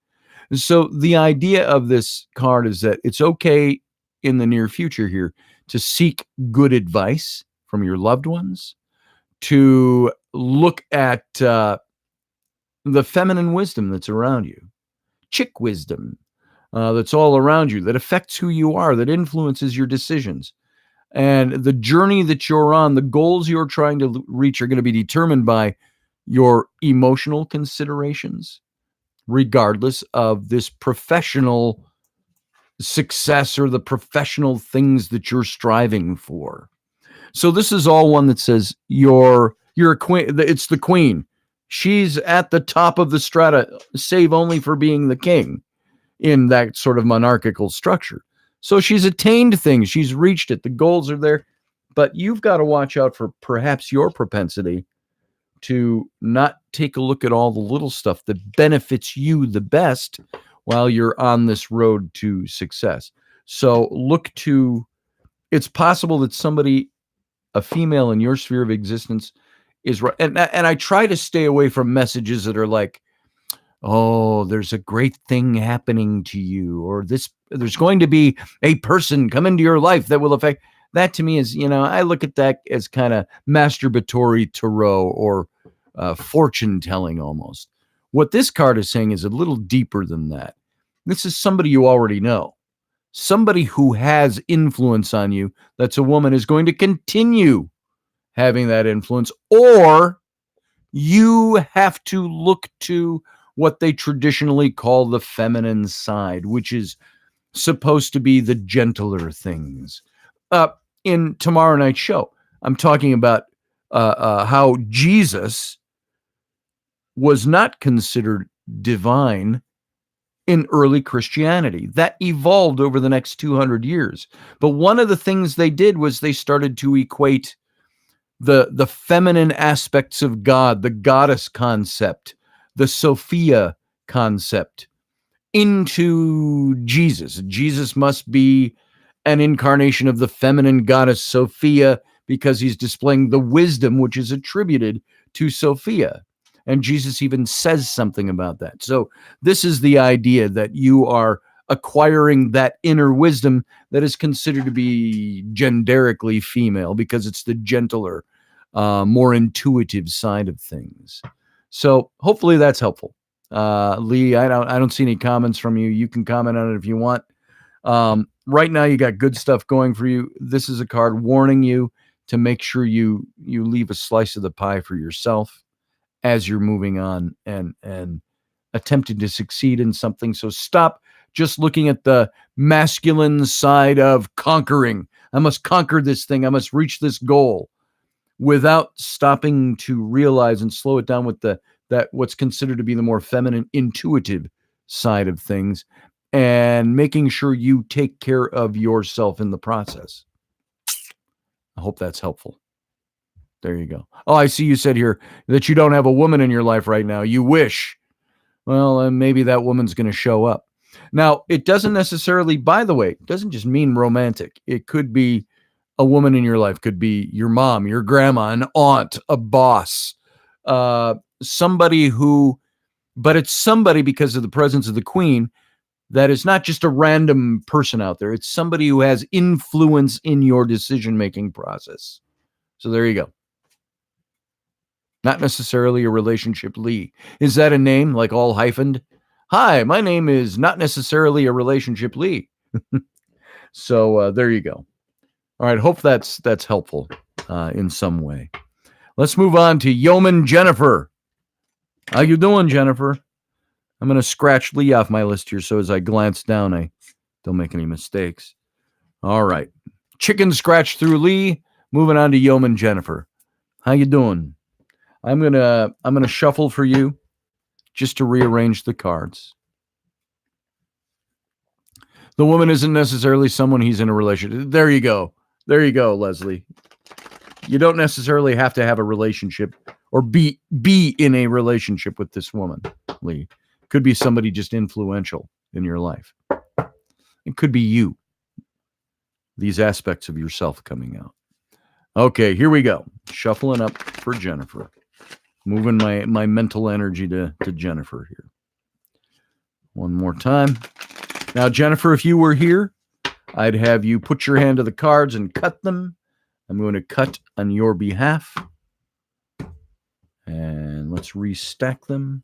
So the idea of this card is that it's okay in the near future here to seek good advice from your loved ones, to look at the feminine wisdom that's around you, chick wisdom that's all around you, that affects who you are, that influences your decisions. And the journey that you're on, the goals you're trying to reach are going to be determined by your emotional considerations, regardless of this professional success or the professional things that you're striving for. So this is all one that says you're a queen. It's the queen. She's at the top of the strata, save only for being the king in that sort of monarchical structure. So she's attained things. She's reached it. The goals are there. But you've got to watch out for perhaps your propensity to not take a look at all the little stuff that benefits you the best while you're on this road to success. So it's possible that somebody, a female in your sphere of existence, is right. And I try to stay away from messages that are like, oh, there's a great thing happening to you, or there's going to be a person come into your life that will affect. That to me is, I look at that as kind of masturbatory tarot or fortune telling almost. What this card is saying is a little deeper than that. This is somebody you already know. Somebody who has influence on you, that's a woman, is going to continue having that influence, or you have to look to what they traditionally call the feminine side, which is supposed to be the gentler things. In tomorrow night's show, I'm talking about how Jesus was not considered divine in early Christianity. That evolved over the next 200 years. But one of the things they did was they started to equate the feminine aspects of God, the goddess concept, the Sophia concept, into Jesus. Jesus must be an incarnation of the feminine goddess Sophia because he's displaying the wisdom which is attributed to Sophia. And Jesus even says something about that. So this is the idea that you are acquiring that inner wisdom that is considered to be genderically female because it's the gentler, more intuitive side of things. So hopefully that's helpful. Lee, I don't see any comments from you. You can comment on it if you want. Right now you got good stuff going for you. This is a card warning you to make sure you leave a slice of the pie for yourself as you're moving on and attempting to succeed in something. So stop just looking at the masculine side of conquering. I must conquer this thing. I must reach this goal, without stopping to realize and slow it down with that what's considered to be the more feminine, intuitive side of things, and making sure you take care of yourself in the process. I hope that's helpful. There you go. Oh, I see you said here that you don't have a woman in your life right now. You wish. Well, maybe that woman's going to show up. Now, it doesn't necessarily, by the way, it doesn't just mean romantic. It could be a woman in your life, could be your mom, your grandma, an aunt, a boss, somebody who, but it's somebody because of the presence of the queen that is not just a random person out there. It's somebody who has influence in your decision-making process. So there you go. Not necessarily a relationship, Lee. Is that a name, like all hyphened? Hi, my name is not necessarily a relationship, Lee. So there you go. All right, hope that's helpful in some way. Let's move on to Yeoman Jennifer. How you doing, Jennifer? I'm going to scratch Lee off my list here so as I glance down, I don't make any mistakes. All right. Chicken scratch through Lee. Moving on to Yeoman Jennifer. How you doing? I'm gonna shuffle for you just to rearrange the cards. The woman isn't necessarily someone he's in a relationship. There you go. There you go, Leslie. You don't necessarily have to have a relationship or be in a relationship with this woman, Lee. Could be somebody just influential in your life. It could be you. These aspects of yourself coming out. Okay, here we go. Shuffling up for Jennifer. Moving my mental energy to Jennifer here. One more time. Now, Jennifer, if you were here, I'd have you put your hand to the cards and cut them. I'm going to cut on your behalf. And let's restack them.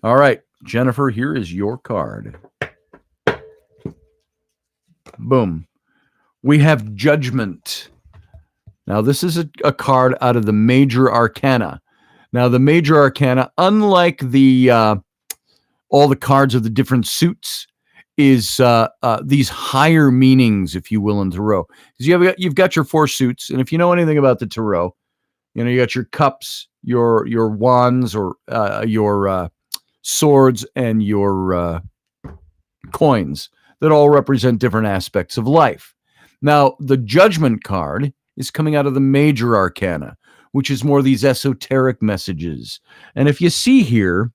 All right, Jennifer, here is your card. Boom. We have Judgment. Now, this is a card out of the Major Arcana. Now, the Major Arcana, unlike the all the cards of the different suits, is these higher meanings, if you will, in Tarot. Because you've got your four suits, and if you know anything about the Tarot, you know you got your cups, your wands, or your swords, and your coins that all represent different aspects of life. Now, the Judgment card is coming out of the Major Arcana, which is more these esoteric messages. And if you see here,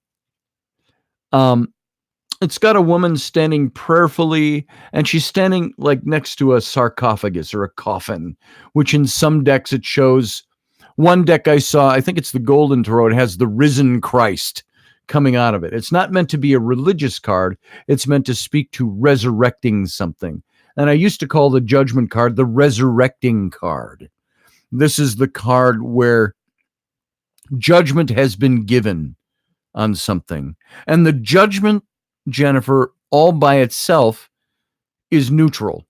it's got a woman standing prayerfully, and she's standing like next to a sarcophagus or a coffin, which in some decks it shows. One deck I saw, I think it's the Golden Tarot, it has the risen Christ coming out of it. It's not meant to be a religious card. It's meant to speak to resurrecting something. And I used to call the Judgment card the resurrecting card. This is the card where judgment has been given on something. And the judgment, Jennifer, all by itself is neutral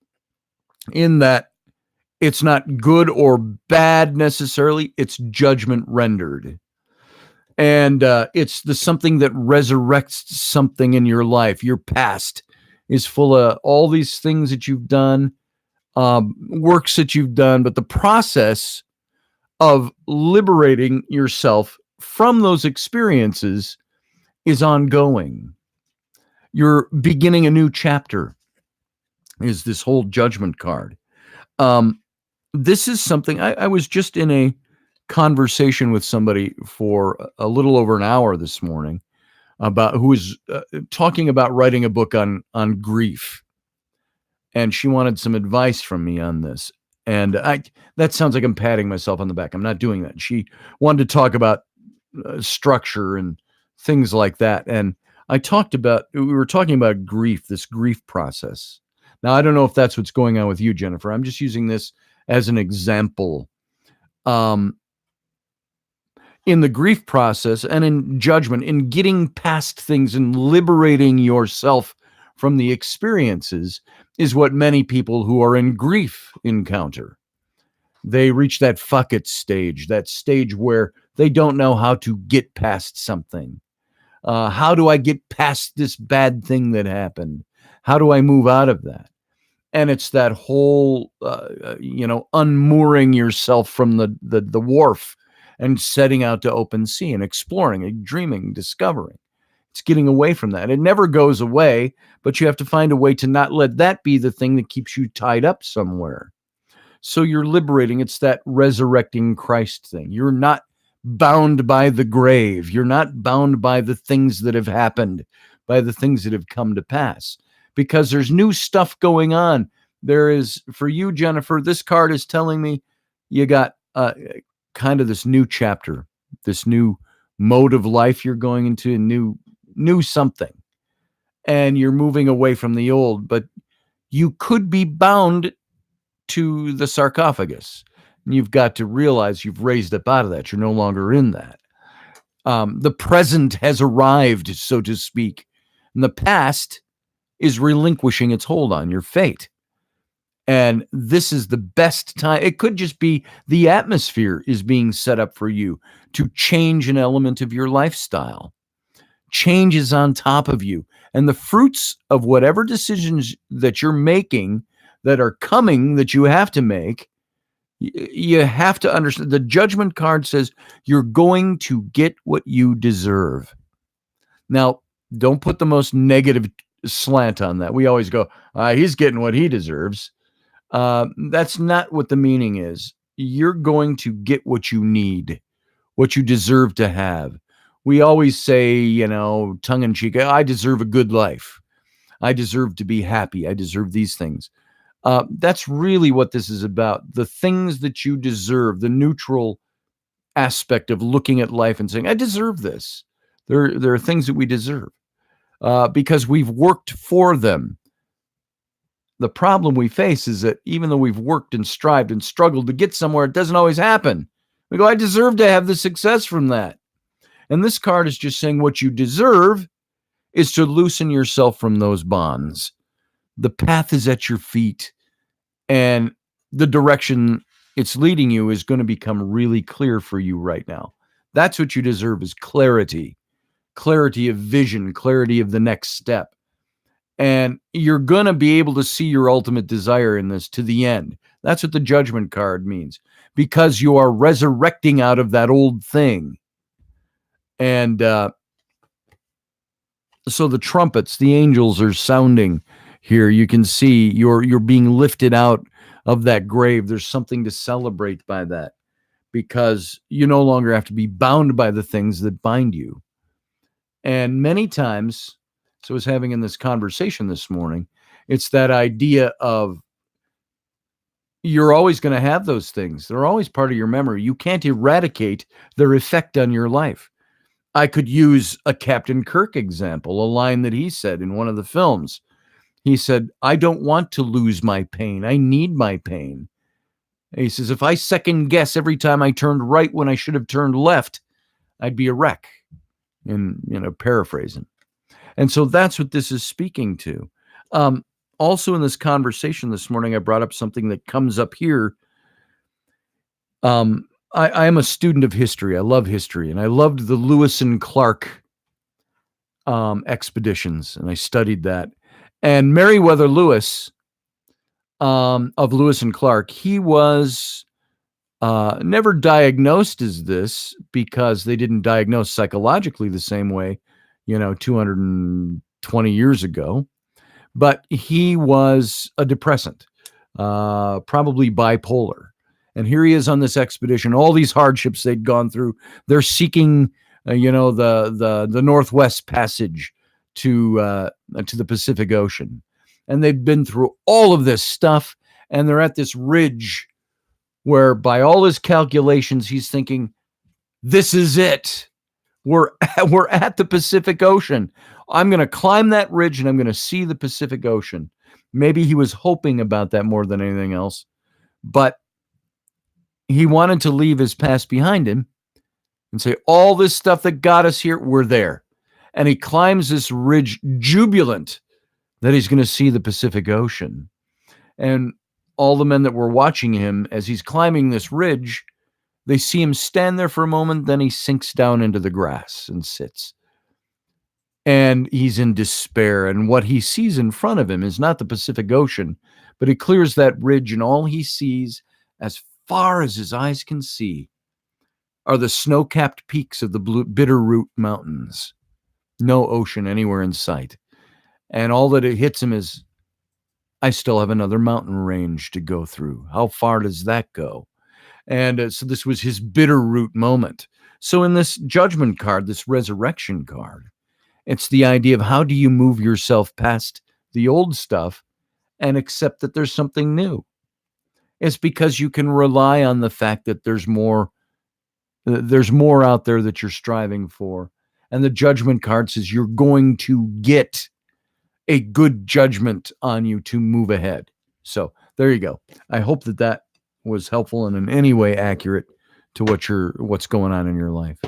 in that It's not good or bad necessarily. It's judgment rendered. And it's something that resurrects something in your life. Your past is full of all these things that you've done, works that you've done, but the process of liberating yourself from those experiences is ongoing. You're beginning a new chapter, is this whole judgment card. This is something I was just in a conversation with somebody for a little over an hour this morning about who was talking about writing a book on grief. And she wanted some advice from me on this. And that sounds like I'm patting myself on the back. I'm not doing that. She wanted to talk about structure and things like that. And we were talking about grief, this grief process. Now, I don't know if that's what's going on with you, Jennifer. I'm just using this as an example. In the grief process and in judgment, in getting past things and liberating yourself from the experiences is what many people who are in grief encounter. They reach that fuck it stage, that stage where they don't know how to get past something. How do I get past this bad thing that happened? How do I move out of that? And it's that whole, unmooring yourself from the wharf and setting out to open sea and exploring and dreaming, discovering. It's getting away from that. It never goes away, but you have to find a way to not let that be the thing that keeps you tied up somewhere. So you're liberating. It's that resurrecting Christ thing. You're not bound by the grave. You're not bound by the things that have happened, by the things that have come to pass, because there's new stuff going on. There is, for you, Jennifer, this card is telling me you got kind of this new chapter, this new mode of life you're going into, a new something, and you're moving away from the old, but you could be bound to the sarcophagus. And you've got to realize you've raised up out of that. You're no longer in that. The present has arrived, so to speak, and the past is relinquishing its hold on your fate. And this is the best time. It could just be the atmosphere is being set up for you to change an element of your lifestyle. Change is on top of you. And the fruits of whatever decisions that you're making that are coming, that you have to make, you have to understand. The judgment card says you're going to get what you deserve. Now, don't put the most negative slant on that. We always go, he's getting what he deserves. That's not what the meaning is. You're going to get what you need, what you deserve to have. We always say, tongue in cheek, I deserve a good life. I deserve to be happy. I deserve these things. That's really what this is about. The things that you deserve, the neutral aspect of looking at life and saying, I deserve this. There are things that we deserve because we've worked for them. The problem we face is that even though we've worked and strived and struggled to get somewhere, it doesn't always happen. We go, I deserve to have the success from that. And this card is just saying what you deserve is to loosen yourself from those bonds. The path is at your feet, and the direction it's leading you is going to become really clear for you right now. That's what you deserve, is clarity of vision, clarity of the next step. And you're going to be able to see your ultimate desire in this to the end. That's what the judgment card means, because you are resurrecting out of that old thing. And so the trumpets, the angels are sounding here. You can see you're being lifted out of that grave. There's something to celebrate by that, because you no longer have to be bound by the things that bind you. And many times, so I was having in this conversation this morning, it's that idea of you're always going to have those things. They're always part of your memory. You can't eradicate their effect on your life. I could use a Captain Kirk example, a line that he said in one of the films. He said, I don't want to lose my pain. I need my pain. He says, if I second guess every time I turned right when I should have turned left, I'd be a wreck. And, paraphrasing. And so that's what this is speaking to. Also in this conversation this morning, I brought up something that comes up here I am a student of history. I love history, and I loved the Lewis and Clark expeditions, and I studied that. And Meriwether Lewis, of Lewis and Clark, he was never diagnosed as this because they didn't diagnose psychologically the same way, 220 years ago. But he was a depressant, probably bipolar. And here he is on this expedition, all these hardships they'd gone through. They're seeking, the Northwest Passage to the Pacific Ocean. And they've been through all of this stuff, and they're at this ridge where, by all his calculations, he's thinking, this is it. We're at the Pacific Ocean. I'm going to climb that ridge and I'm going to see the Pacific Ocean. Maybe he was hoping about that more than anything else, but he wanted to leave his past behind him and say, all this stuff that got us here, we're there. And he climbs this ridge jubilant that he's going to see the Pacific Ocean. And all the men that were watching him as he's climbing this ridge, they see him stand there for a moment, then he sinks down into the grass and sits. And he's in despair. And what he sees in front of him is not the Pacific Ocean, but he clears that ridge, and all he sees, as far as his eyes can see, are the snow-capped peaks of the Bitterroot Mountains. No ocean anywhere in sight. And all that it hits him is, I still have another mountain range to go through. How far does that go? And so this was his Bitterroot moment. So in this judgment card, this resurrection card, it's the idea of how do you move yourself past the old stuff and accept that there's something new. It's because you can rely on the fact that there's more out there that you're striving for. And the judgment card says you're going to get a good judgment on you to move ahead. So there you go. I hope that was helpful and in any way accurate to what's going on in your life.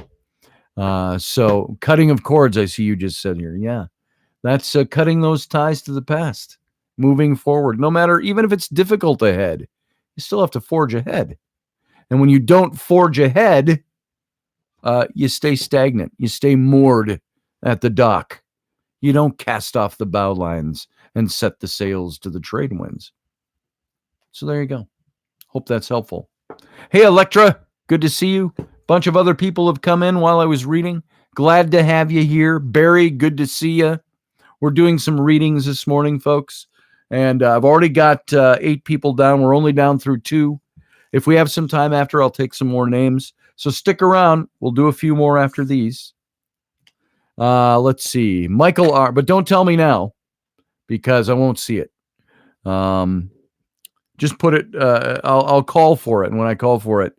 So cutting of cords, I see you just said here. Yeah, that's cutting those ties to the past, moving forward. No matter, even if it's difficult ahead, you still have to forge ahead. And when you don't forge ahead, you stay stagnant. You stay moored at the dock. You don't cast off the bow lines and set the sails to the trade winds. So there you go. Hope that's helpful. Hey, Electra, good to see you. Bunch of other people have come in while I was reading. Glad to have you here. Barry, good to see you. We're doing some readings this morning, folks. And I've already got 8 people down. We're only down through 2. If we have some time after, I'll take some more names. So stick around. We'll do a few more after these. Let's see. Michael R. But don't tell me now because I won't see it. Just put it. I'll call for it. And when I call for it,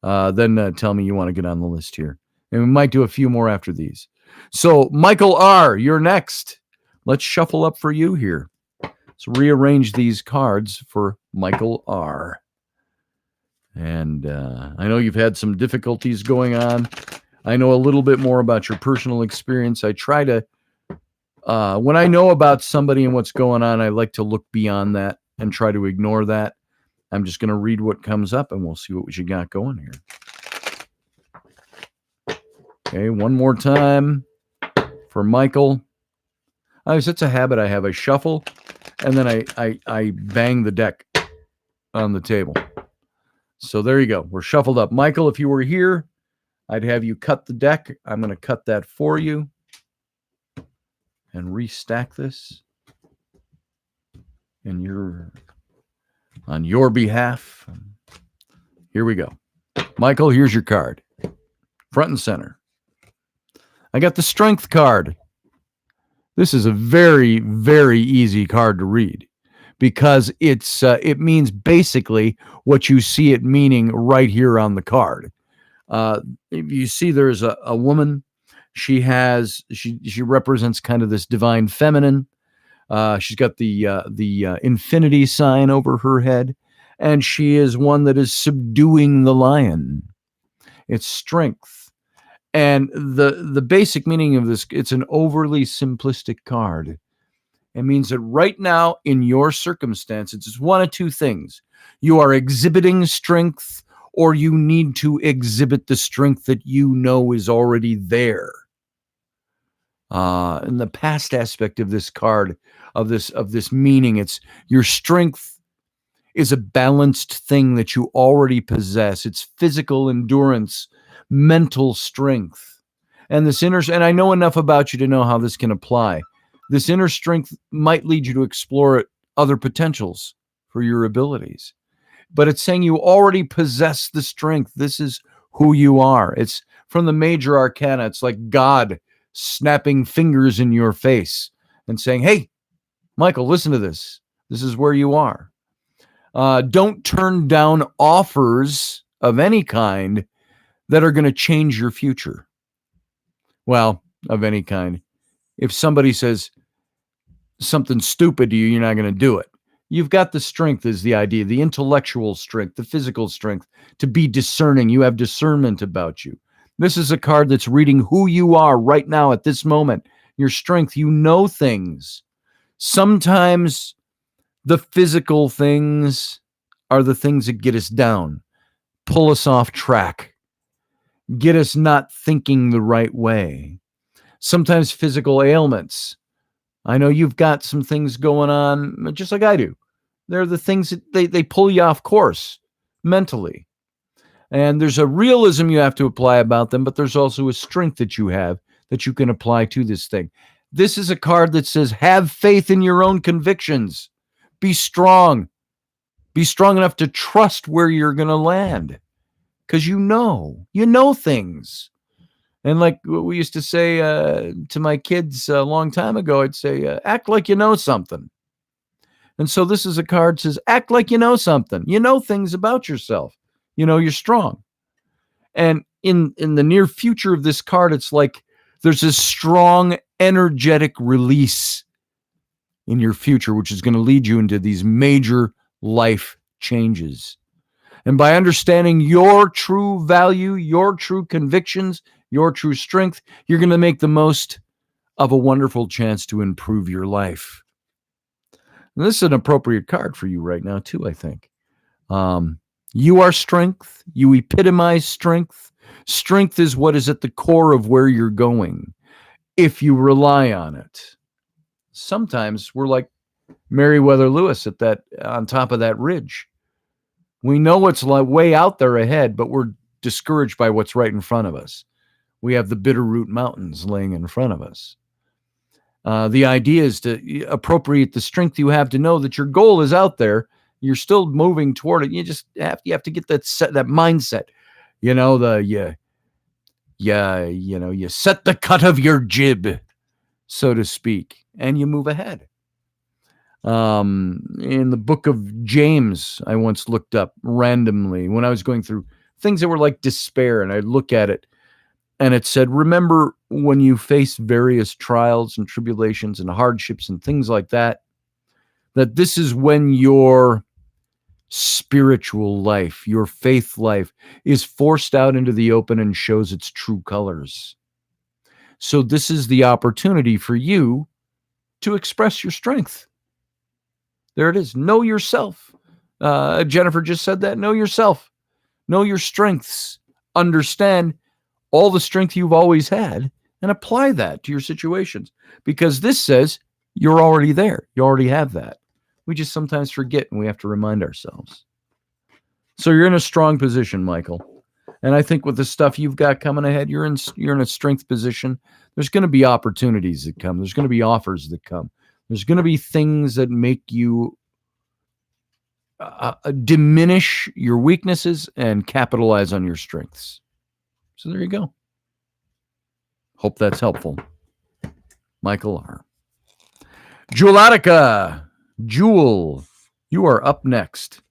then tell me you want to get on the list here. And we might do a few more after these. So Michael R., you're next. Let's shuffle up for you here. Let's rearrange these cards for Michael R. And I know you've had some difficulties going on. I know a little bit more about your personal experience. I try to, when I know about somebody and what's going on, I like to look beyond that and try to ignore that. I'm just going to read what comes up and we'll see what you got going here. Okay, one more time for Michael. It's a habit I have. I shuffle and then I bang the deck on the table. So there you go. We're shuffled up. Michael, if you were here, I'd have you cut the deck. I'm going to cut that for you and restack this on your behalf. Here we go. Michael, here's your card. Front and center. I got the strength card. This is a very, very easy card to read because it means basically what you see it meaning right here on the card. If you see there's a woman, she represents kind of this divine feminine. She's got the infinity sign over her head, and she is one that is subduing the lion. It's strength. And the basic meaning of this, it's an overly simplistic card. It means that right now in your circumstances, it's one of two things. You are exhibiting strength or you need to exhibit the strength that you know is already there. In the past aspect of this card, of this meaning, it's your strength is a balanced thing that you already possess. It's physical endurance, mental strength. And this and I know enough about you to know how this can apply. This inner strength might lead you to explore other potentials for your abilities. But it's saying you already possess the strength. This is who you are. It's from the major arcana. It's like God snapping fingers in your face and saying, hey, Michael, listen to this. This is where you are. Don't turn down offers of any kind that are going to change your future. Well, of any kind. If somebody says something stupid to you, you're not going to do it. You've got the strength is the idea, the intellectual strength, the physical strength to be discerning. You have discernment about you. This is a card that's reading who you are right now at this moment. Your strength, you know things. Sometimes the physical things are the things that get us down, pull us off track, get us not thinking the right way. Sometimes physical ailments. I know you've got some things going on, just like I do. They're the things that they pull you off course mentally. And there's a realism you have to apply about them, but there's also a strength that you have that you can apply to this thing. This is a card that says, have faith in your own convictions. Be strong. Be strong enough to trust where you're going to land. Because you know things. And like what we used to say to my kids a long time ago, I'd say, act like you know something. And so this is a card that says, act like you know something. You know things about yourself. You know you're strong. And in the near future of this card, it's like there's a strong, energetic release in your future, which is going to lead you into these major life changes. And by understanding your true value, your true convictions, your true strength, you're going to make the most of a wonderful chance to improve your life. And this is an appropriate card for you right now, too, I think. You are strength. You epitomize strength. Strength is what is at the core of where you're going, if you rely on it. Sometimes we're like Meriwether Lewis on top of that ridge. We know what's way out there ahead, but we're discouraged by what's right in front of us. We have the Bitterroot Mountains laying in front of us. The idea is to appropriate the strength you have to know that your goal is out there. You're still moving toward it. You have to get that mindset. You know, you set the cut of your jib, so to speak, and you move ahead. In the book of James, I once looked up randomly when I was going through things that were like despair, and I look at it and it said, remember when you face various trials and tribulations and hardships and things like that, that this is when your spiritual life, your faith life is forced out into the open and shows its true colors. So this is the opportunity for you to express your strength. There it is. Know yourself. Jennifer just said that. Know yourself. Know your strengths. Understand all the strength you've always had and apply that to your situations. Because this says you're already there. You already have that. We just sometimes forget and we have to remind ourselves. So you're in a strong position, Michael. And I think with the stuff you've got coming ahead, you're in a strength position. There's going to be opportunities that come. There's going to be offers that come. There's going to be things that make you diminish your weaknesses and capitalize on your strengths. So there you go. Hope that's helpful. Michael R. Jewelatica. Jewel, you are up next.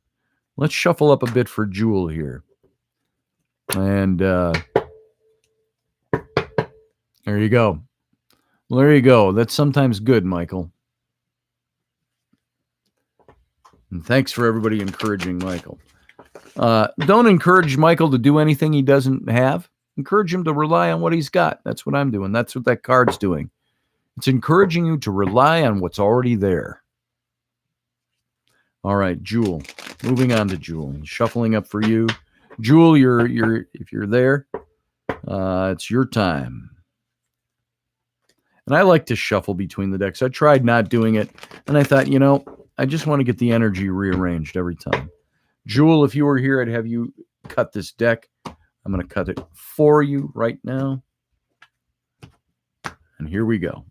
Let's shuffle up a bit for Jewel here. And there you go. Well, there you go. That's sometimes good, Michael. And thanks for everybody encouraging Michael. Don't encourage Michael to do anything he doesn't have. Encourage him to rely on what he's got. That's what I'm doing. That's what that card's doing. It's encouraging you to rely on what's already there. All right, Jewel. Moving on to Jewel. Shuffling up for you. Jewel, if you're there, it's your time. And I like to shuffle between the decks. I tried not doing it, and I thought, I just want to get the energy rearranged every time. Jewel, if you were here, I'd have you cut this deck. I'm going to cut it for you right now. And here we go.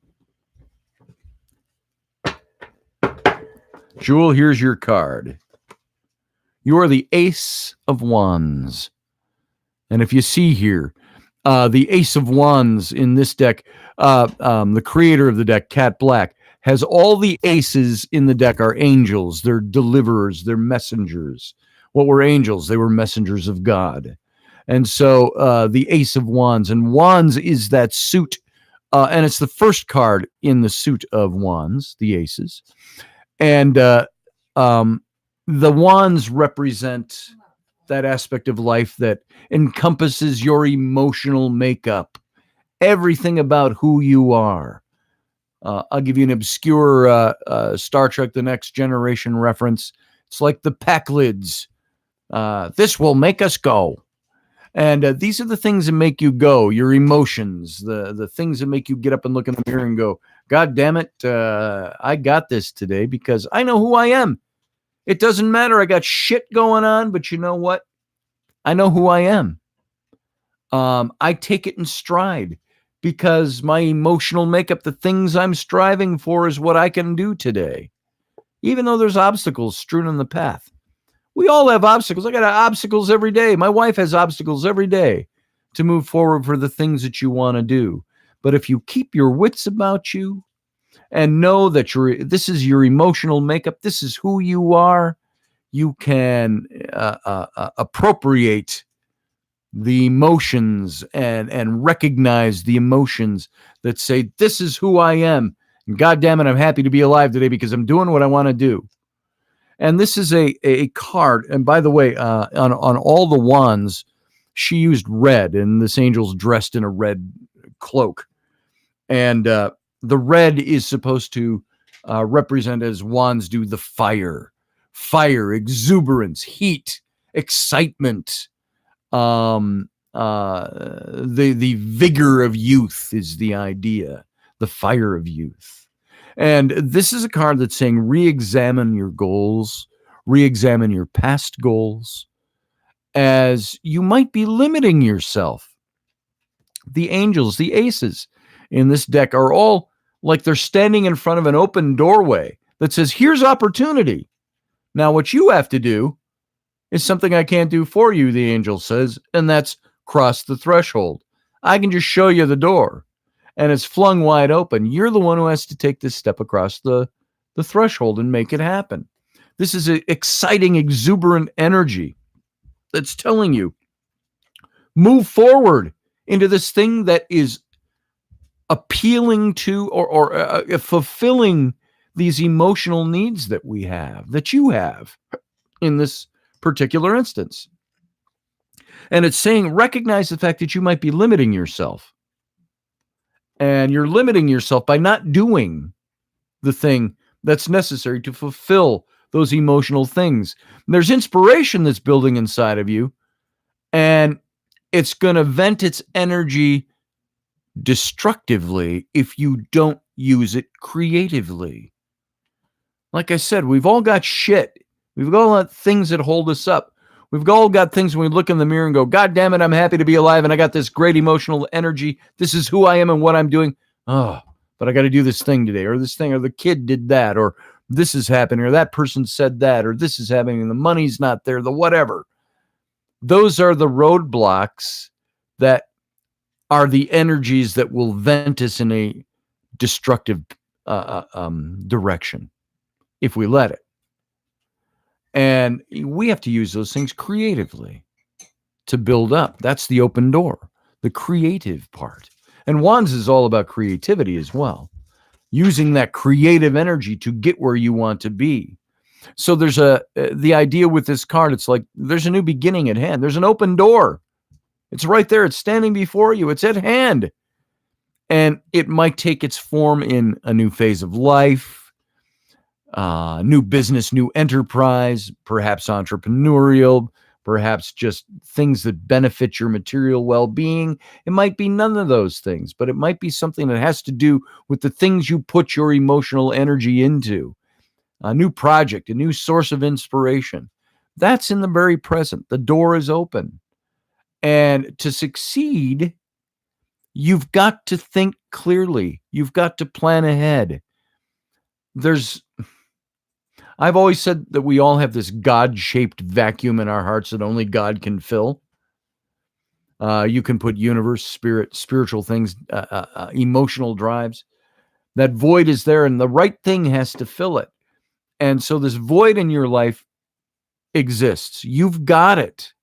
Jewel, here's your card. You are the Ace of Wands. And if you see here, the Ace of Wands in this deck, the creator of the deck, Cat Black, has all the aces in the deck are angels. They're deliverers. They're messengers. What were angels? They were messengers of God. And so the Ace of Wands. And Wands is that suit. And it's the first card in the suit of Wands, the aces. And the Wands represent that aspect of life that encompasses your emotional makeup, everything about who you are. I'll give you an obscure Star Trek The Next Generation reference. It's like the Packlids. This will make us go. And these are the things that make you go, your emotions, the things that make you get up and look in the mirror and go, God damn it, I got this today because I know who I am. It doesn't matter. I got shit going on, but you know what? I know who I am. I take it in stride because my emotional makeup, the things I'm striving for is what I can do today. Even though there's obstacles strewn in the path. We all have obstacles. I got obstacles every day. My wife has obstacles every day to move forward for the things that you want to do. But if you keep your wits about you and know that this is your emotional makeup, this is who you are, you can appropriate the emotions and recognize the emotions that say, this is who I am. And God damn it, I'm happy to be alive today because I'm doing what I want to do. And this is a card. And by the way, on all the wands, she used red, and this angel's dressed in a red cloak. And the red is supposed to represent, as wands do, the fire, exuberance, heat, excitement. The vigor of youth is the idea, the fire of youth. And this is a card that's saying re-examine your goals, re-examine your past goals, as you might be limiting yourself. The angels, the aces in this deck are all like they're standing in front of an open doorway that says, here's opportunity. Now, what you have to do is something I can't do for you, the angel says, and that's cross the threshold. I can just show you the door. And it's flung wide open. You're the one who has to take this step across the threshold and make it happen. This is an exciting, exuberant energy that's telling you, move forward into this thing that is appealing to or fulfilling these emotional needs that we have, that you have in this particular instance. And it's saying, recognize the fact that you might be limiting yourself. And you're limiting yourself by not doing the thing that's necessary to fulfill those emotional things. And there's inspiration that's building inside of you, and it's going to vent its energy destructively if you don't use it creatively. Like I said, we've all got shit. We've all got things that hold us up. We've all got things when we look in the mirror and go, God damn it, I'm happy to be alive, and I got this great emotional energy. This is who I am and what I'm doing. Oh, but I got to do this thing today, or this thing, or the kid did that, or this is happening, or that person said that, or this is happening, and the money's not there, the whatever. Those are the roadblocks that are the energies that will vent us in a destructive direction if we let it. And we have to use those things creatively to build up. That's the open door, the creative part. And Wands is all about creativity as well, using that creative energy to get where you want to be. So there's the idea with this card, it's like there's a new beginning at hand. There's an open door. It's right there. It's standing before you. It's at hand. And it might take its form in a new phase of life, new business, new enterprise, perhaps entrepreneurial, perhaps just things that benefit your material well-being. It might be none of those things, but it might be something that has to do with the things you put your emotional energy into. A new project, a new source of inspiration. That's in the very present. The door is open. And to succeed, you've got to think clearly. You've got to plan ahead. I've always said that we all have this God-shaped vacuum in our hearts that only God can fill. You can put universe, spirit, spiritual things, emotional drives. That void is there, and the right thing has to fill it. And so this void in your life exists. You've got it.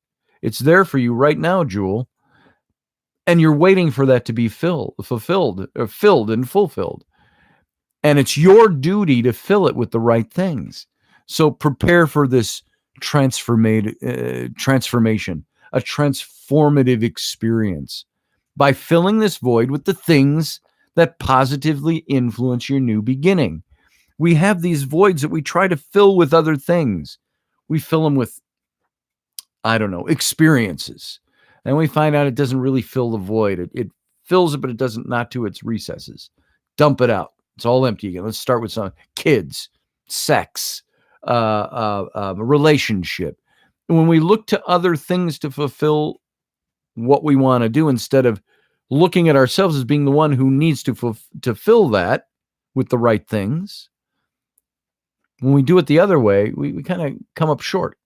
It's there for you right now, Jewel. And you're waiting for that to be filled and fulfilled. And it's your duty to fill it with the right things. So prepare for this transformation, a transformative experience by filling this void with the things that positively influence your new beginning. We have these voids that we try to fill with other things. We fill them with, experiences. And we find out it doesn't really fill the void. It fills it, but it doesn't, not to its recesses. Dump it out. It's all empty again. Let's start with some kids, sex, relationship. And when we look to other things to fulfill what we want to do, instead of looking at ourselves as being the one who needs to fill that with the right things, when we do it the other way, we kind of come up short.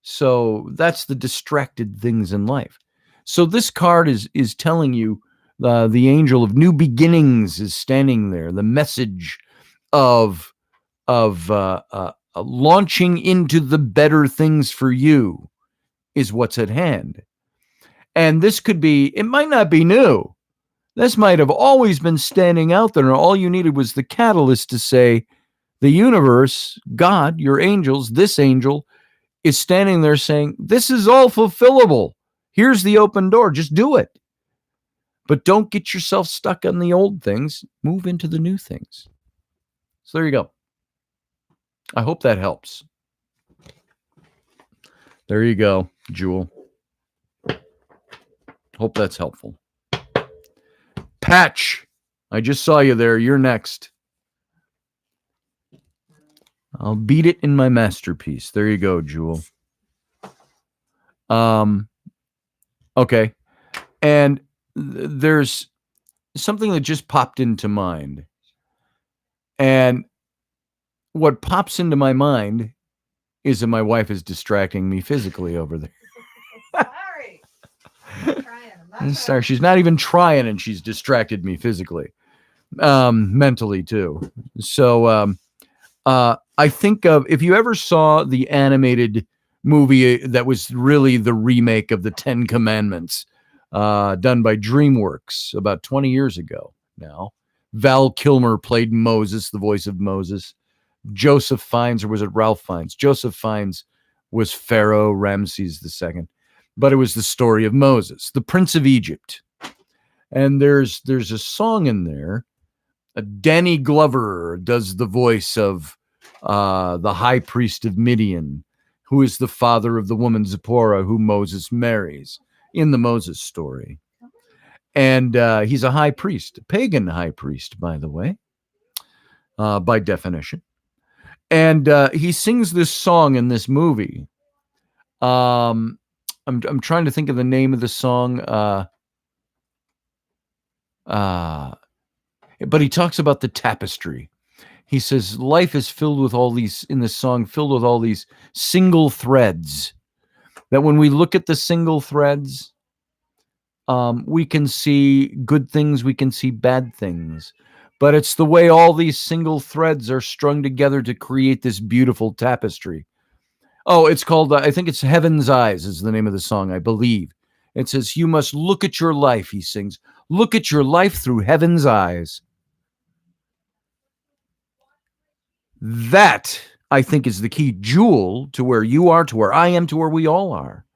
So that's the distracted things in life. So this card is telling you, the angel of new beginnings is standing there. The message of launching into the better things for you is what's at hand. And this could be, it might not be new. This might have always been standing out there, and all you needed was the catalyst to say, the universe, God, your angels, this angel is standing there saying, this is all fulfillable. Here's the open door. Just do it. But don't get yourself stuck on the old things. Move into the new things. So there you go. I hope that helps. There you go, Jewel. Hope that's helpful. Patch, I just saw you there. You're next. I'll beat it in my masterpiece. There you go, Jewel. Okay. And there's something that just popped into mind. And what pops into my mind is that my wife is distracting me physically over there. Sorry. I'm Sorry, she's not even trying, and she's distracted me physically. Mentally too. So I think of, if you ever saw the animated movie that was really the remake of the Ten Commandments, done by DreamWorks about 20 years ago now. Val Kilmer played Moses, the voice of Moses. Joseph Fiennes, or was it Ralph Fiennes? Joseph Fiennes was Pharaoh Ramses II. But it was the story of Moses, the Prince of Egypt. And there's a song in there. Danny Glover does the voice of the high priest of Midian, who is the father of the woman Zipporah, who Moses marries in the Moses story. And he's a high priest, a pagan high priest, by the way, by definition. And he sings this song in this movie. I'm trying to think of the name of the song. But he talks about the tapestry. He says, life is filled with all these, in this song, filled with all these single threads. That when we look at the single threads, we can see good things, we can see bad things. But it's the way all these single threads are strung together to create this beautiful tapestry. Oh, it's called, I think it's Heaven's Eyes is the name of the song, I believe. It says, you must look at your life, he sings. Look at your life through heaven's eyes. That, I think, is the key, Jewel, to where you are, to where I am, to where we all are.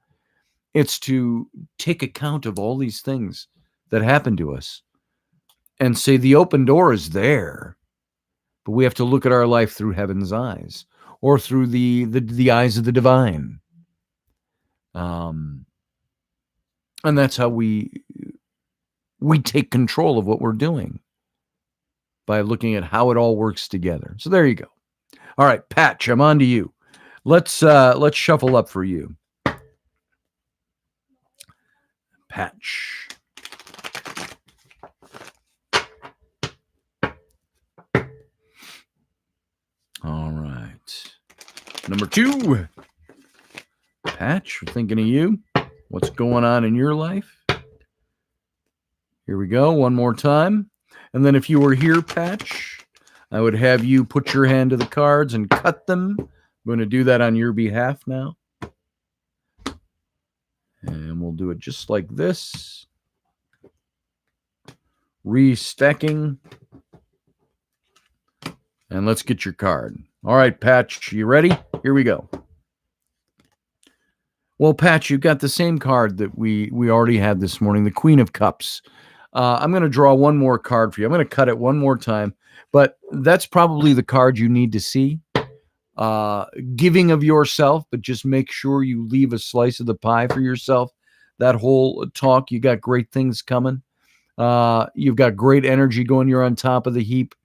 It's to take account of all these things that happen to us and say the open door is there, but we have to look at our life through heaven's eyes or through the eyes of the divine. And that's how we take control of what we're doing, by looking at how it all works together. So there you go. All right, Patch, I'm on to you. Let's shuffle up for you. Patch. All right. Number 2. Patch, we're thinking of you. What's going on in your life? Here we go. One more time. And then if you were here, Patch, I would have you put your hand to the cards and cut them. I'm going to do that on your behalf now. And we'll do it just like this. Restacking. And let's get your card. All right, Patch, you ready? Here we go. Well, Patch, you've got the same card that we already had this morning, the Queen of Cups. I'm going to draw one more card for you. I'm going to cut it one more time, but that's probably the card you need to see. Giving of yourself, but just make sure you leave a slice of the pie for yourself. That whole talk, you got great things coming. You've got great energy going. You're on top of the heap.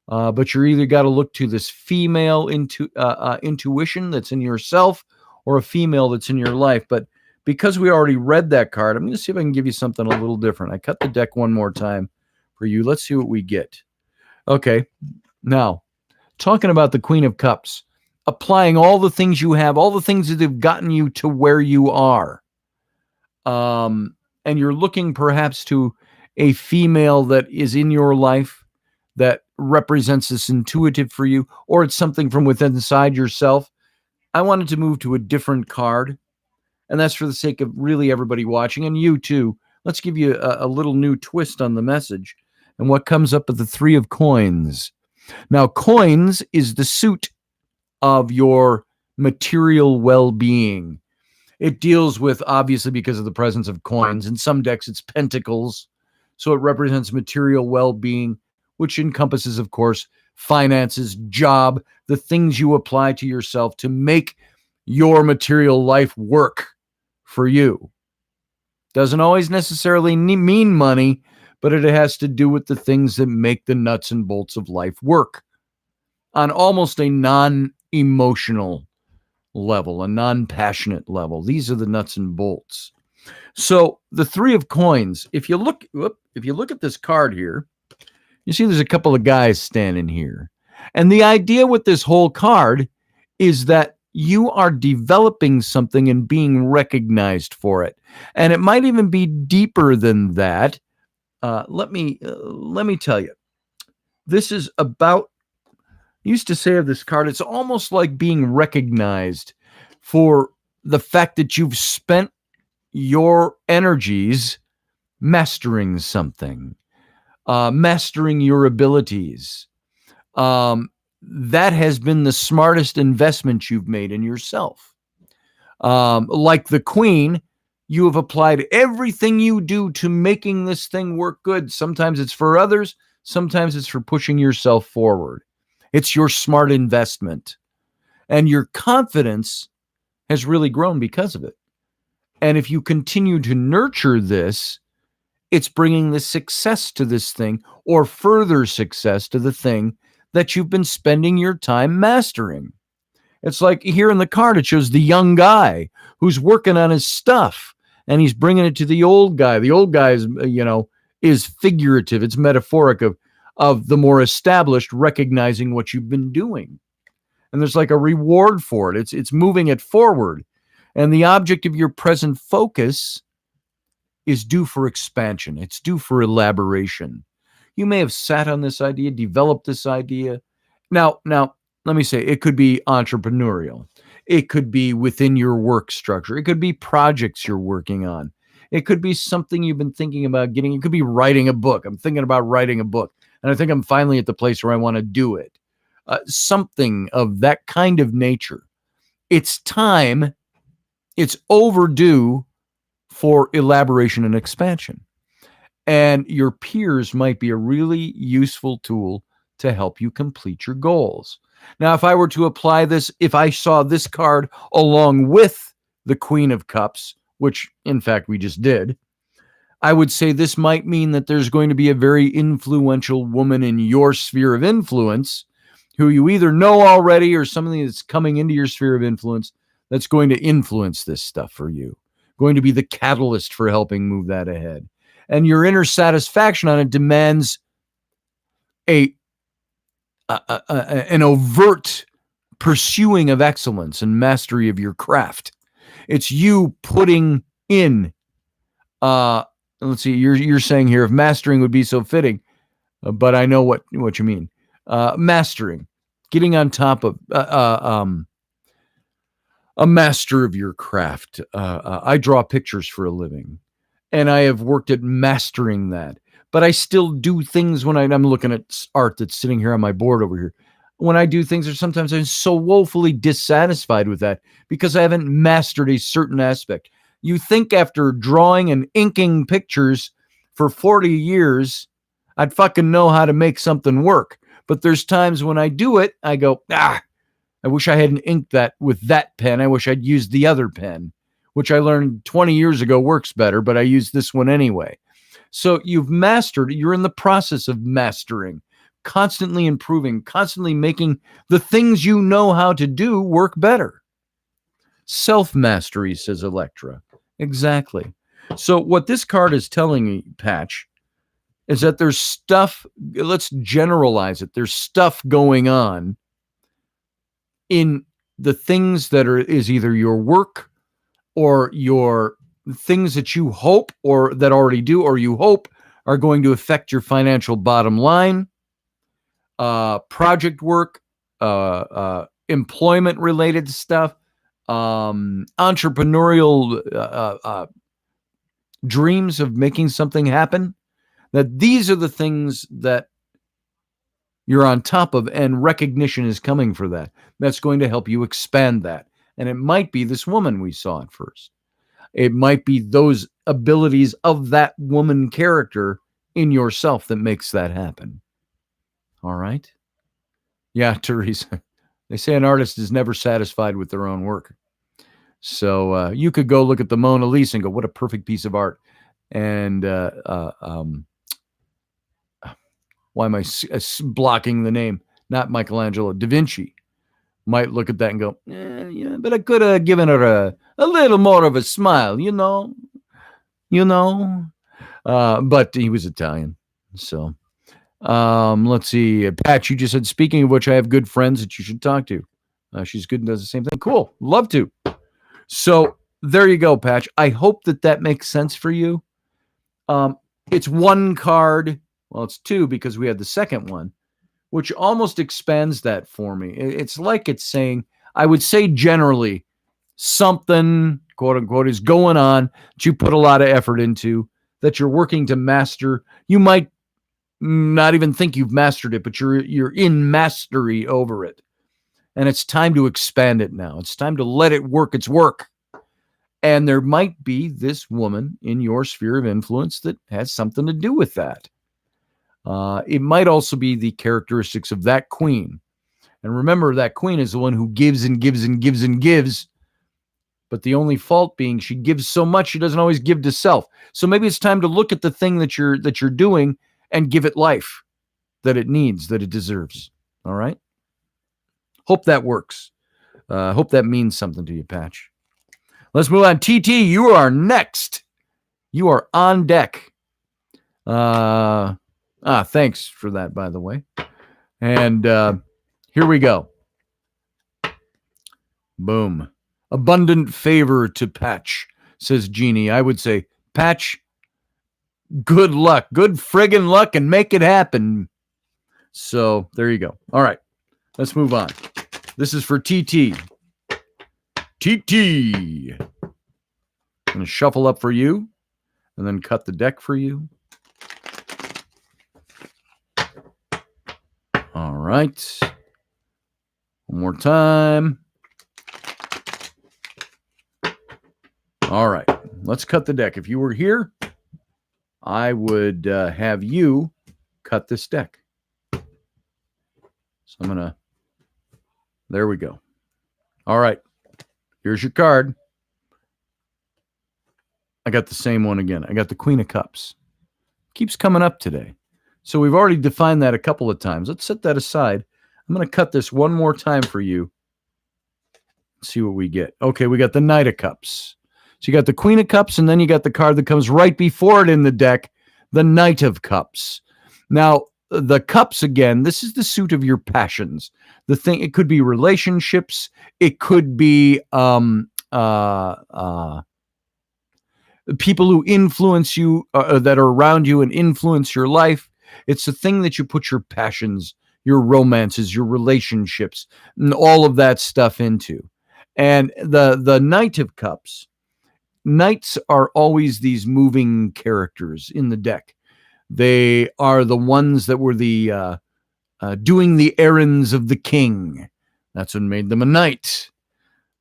But you're either got to look to this female intuition that's in yourself, or a female that's in your life. But because we already read that card, I'm going to see if I can give you something a little different. I cut the deck one more time for you. Let's see what we get. Okay. Now, talking about the Queen of Cups, applying all the things you have, all the things that have gotten you to where you are. And you're looking perhaps to a female that is in your life that represents this intuitive for you, or it's something from within inside yourself. I wanted to move to a different card, and that's for the sake of really everybody watching, and you too. Let's give you a little new twist on the message. And what comes up at the 3 of Coins. Now, coins is the suit of your material well-being. It deals with, obviously, because of the presence of coins. In some decks, it's pentacles. So it represents material well-being, which encompasses, of course, finances, job, the things you apply to yourself to make your material life work for you. Doesn't always necessarily mean money, but it has to do with the things that make the nuts and bolts of life work on almost a non-emotional level, a non-passionate level. These are the nuts and bolts. So the 3 of Coins, if you look at this card here, you see there's a couple of guys standing here. And the idea with this whole card is that you are developing something and being recognized for it. And it might even be deeper than that. Let me tell you. This is about, I used to say of this card, it's almost like being recognized for the fact that you've spent your energies mastering something. Mastering your abilities. That has been the smartest investment you've made in yourself. Like the Queen, you have applied everything you do to making this thing work good. Sometimes it's for others. Sometimes it's for pushing yourself forward. It's your smart investment. And your confidence has really grown because of it. And if you continue to nurture this, it's bringing the success to this thing, or further success to the thing that you've been spending your time mastering. It's like here in the card, it shows the young guy who's working on his stuff, and he's bringing it to the old guy. The old guy is figurative. It's metaphoric of the more established recognizing what you've been doing. And there's like a reward for it. It's moving it forward. And the object of your present focus is due for expansion. It's due for elaboration. You may have sat on this idea, developed this idea. Now, let me say, it could be entrepreneurial. It could be within your work structure. It could be projects you're working on. It could be something you've been thinking about getting. It could be writing a book. I'm thinking about writing a book, and I think I'm finally at the place where I want to do it. Something of that kind of nature. It's time. It's overdue for elaboration and expansion. And your peers might be a really useful tool to help you complete your goals. Now, if I were to apply this, if I saw this card along with the Queen of Cups, which in fact we just did, I would say this might mean that there's going to be a very influential woman in your sphere of influence who you either know already or something that's coming into your sphere of influence that's going to influence this stuff for you, going to be the catalyst for helping move that ahead. And your inner satisfaction on it demands an overt pursuing of excellence and mastery of your craft. It's you putting in, let's see, you're saying here, if mastering would be so fitting, but I know what you mean. Mastering, getting on top of a master of your craft. I draw pictures for a living, and I have worked at mastering that. But I still do things when I'm looking at art that's sitting here on my board over here. When I do things, or sometimes I'm so woefully dissatisfied with that because I haven't mastered a certain aspect. You think after drawing and inking pictures for 40 years, I'd fucking know how to make something work. But there's times when I do it, I go, I wish I hadn't inked that with that pen. I wish I'd used the other pen, which I learned 20 years ago works better, but I use this one anyway. So you've mastered, you're in the process of mastering, constantly improving, constantly making the things you know how to do work better. Self-mastery, says Electra. Exactly. So what this card is telling me, Patch, is that there's stuff, let's generalize it, there's stuff going on in the things that is either your work or your things that you hope or that already do or you hope are going to affect your financial bottom line, project work, employment related stuff, entrepreneurial dreams of making something happen, that these are the things that you're on top of, and recognition is coming for that. That's going to help you expand that. And it might be this woman we saw at first. It might be those abilities of that woman character in yourself that makes that happen. All right? Yeah, Teresa. They say an artist is never satisfied with their own work. So you could go look at the Mona Lisa and go, what a perfect piece of art. And why am I blocking the name? Not Michelangelo, Da Vinci might look at that and go, yeah, but I could have given her a little more of a smile, you know. But he was Italian. So let's see. Pat, you just said, speaking of which, I have good friends that you should talk to. She's good and does the same thing. Cool. Love to. So there you go, Patch. I hope that makes sense for you. It's one card. Well, it's two because we had the second one, which almost expands that for me. It's like it's saying, I would say generally, something, quote unquote, is going on that you put a lot of effort into, that you're working to master. You might not even think you've mastered it, but you're in mastery over it. And it's time to expand it now. It's time to let it work its work. And there might be this woman in your sphere of influence that has something to do with that. It might also be the characteristics of that queen. And remember, that queen is the one who gives and gives and gives and gives. But the only fault being she gives so much, she doesn't always give to self. So maybe it's time to look at the thing that you're doing and give it life that it needs, that it deserves. All right? Hope that works. Hope that means something to you, Patch. Let's move on. TT, you are next. You are on deck. Thanks for that, by the way. And here we go. Boom. Abundant favor to Patch, says Jeannie. I would say, Patch, good luck. Good friggin' luck, and make it happen. So there you go. All right. Let's move on. This is for TT. TT. I'm going to shuffle up for you and then cut the deck for you. All right. One more time. All right. Let's cut the deck. If you were here, I would have you cut this deck. So I'm going to... There we go. All right. Here's your card. I got the same one again. I got the Queen of Cups. Keeps coming up today. So we've already defined that a couple of times. Let's set that aside. I'm going to cut this one more time for you. See what we get. Okay, we got the Knight of Cups. So you got the Queen of Cups, and then you got the card that comes right before it in the deck, the Knight of Cups. Now, the cups, again, this is the suit of your passions. The thing, it could be relationships. It could be people who influence you, that are around you and influence your life. It's the thing that you put your passions, your romances, your relationships, and all of that stuff into. And the Knight of Cups, knights are always these moving characters in the deck. They are the ones that were the doing the errands of the king. That's what made them a knight.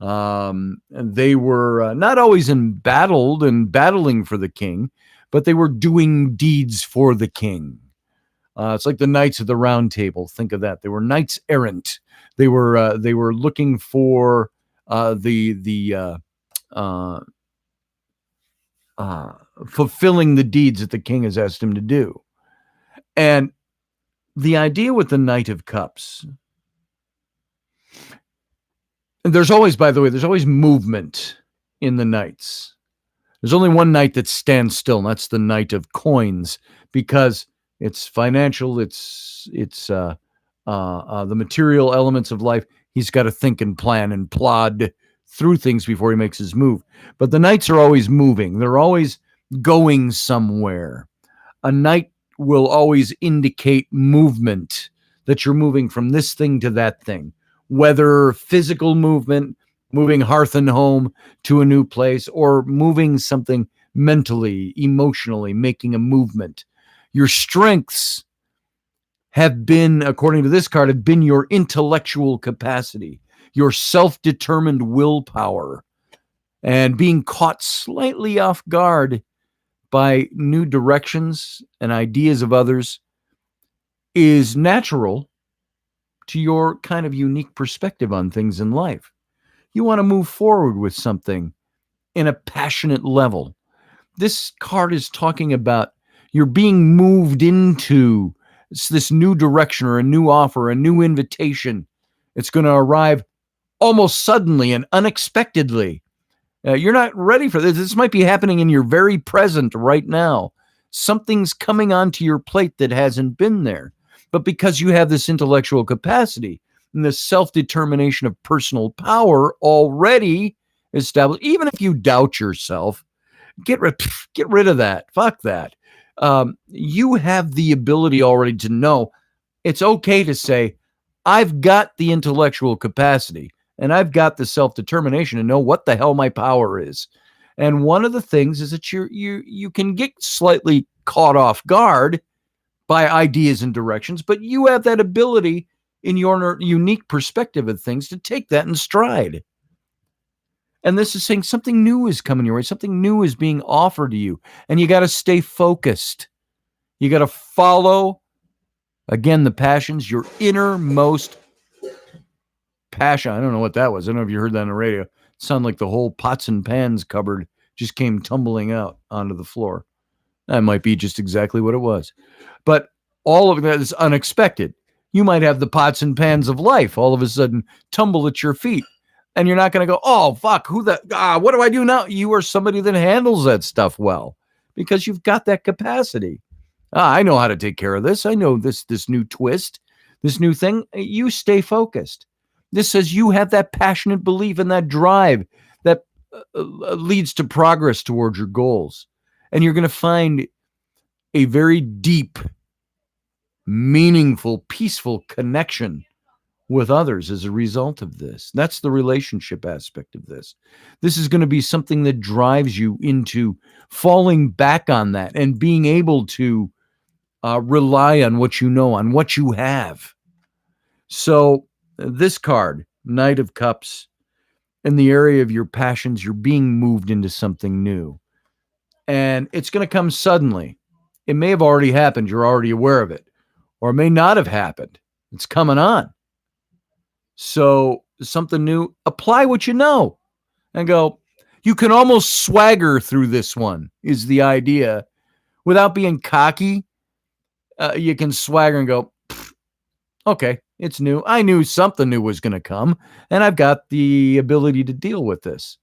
They were not always embattled and battling for the king, but they were doing deeds for the king. It's like the Knights of the Round Table. Think of that. They were knights errant. They were looking for fulfilling the deeds that the king has asked him to do. And the idea with the Knight of Cups, and there's always, by the way, there's always movement in the knights. There's only one knight that stands still, and that's the Knight of Coins, because it's financial, it's the material elements of life. He's got to think and plan and plod through things before he makes his move. But the knights are always moving. They're always going somewhere. A knight will always indicate movement, that you're moving from this thing to that thing, whether physical movement, moving hearth and home to a new place, or moving something mentally, emotionally, making a movement. Your strengths have been, according to this card, have been your intellectual capacity, your self-determined willpower, and being caught slightly off guard by new directions and ideas of others is natural to your kind of unique perspective on things in life. You want to move forward with something in a passionate level. This card is talking about you're being moved into this new direction or a new offer, a new invitation. It's going to arrive almost suddenly and unexpectedly. You're not ready for this. This might be happening in your very present right now. Something's coming onto your plate that hasn't been there. But because you have this intellectual capacity and this self-determination of personal power already established, even if you doubt yourself, get rid of that. Fuck that. You have the ability already to know it's okay to say, I've got the intellectual capacity and I've got the self-determination to know what the hell my power is. And one of the things is that you can get slightly caught off guard by ideas and directions, but you have that ability in your unique perspective of things to take that in stride. And this is saying something new is coming your way. Something new is being offered to you. And you got to stay focused. You got to follow, again, the passions, your innermost passion. I don't know what that was. I don't know if you heard that on the radio. It sounded like the whole pots and pans cupboard just came tumbling out onto the floor. That might be just exactly what it was. But all of that is unexpected. You might have the pots and pans of life all of a sudden tumble at your feet. And you're not going to go, oh, fuck, what do I do now? You are somebody that handles that stuff well because you've got that capacity. I know how to take care of this. I know this new twist, this new thing. You stay focused. This says you have that passionate belief and that drive that leads to progress towards your goals. And you're going to find a very deep, meaningful, peaceful connection with others as a result of this. That's the relationship aspect of this. This is going to be something that drives you into falling back on that and being able to rely on what you know, on what you have. So this card, Knight of Cups, in the area of your passions, you're being moved into something new. And it's going to come suddenly. It may have already happened. You're already aware of it. Or it may not have happened. It's coming on. So something new, apply what you know and go, You can almost swagger through this one, is the idea. Without being cocky, you can swagger and go, okay, it's new. I knew something new was going to come, and I've got the ability to deal with this.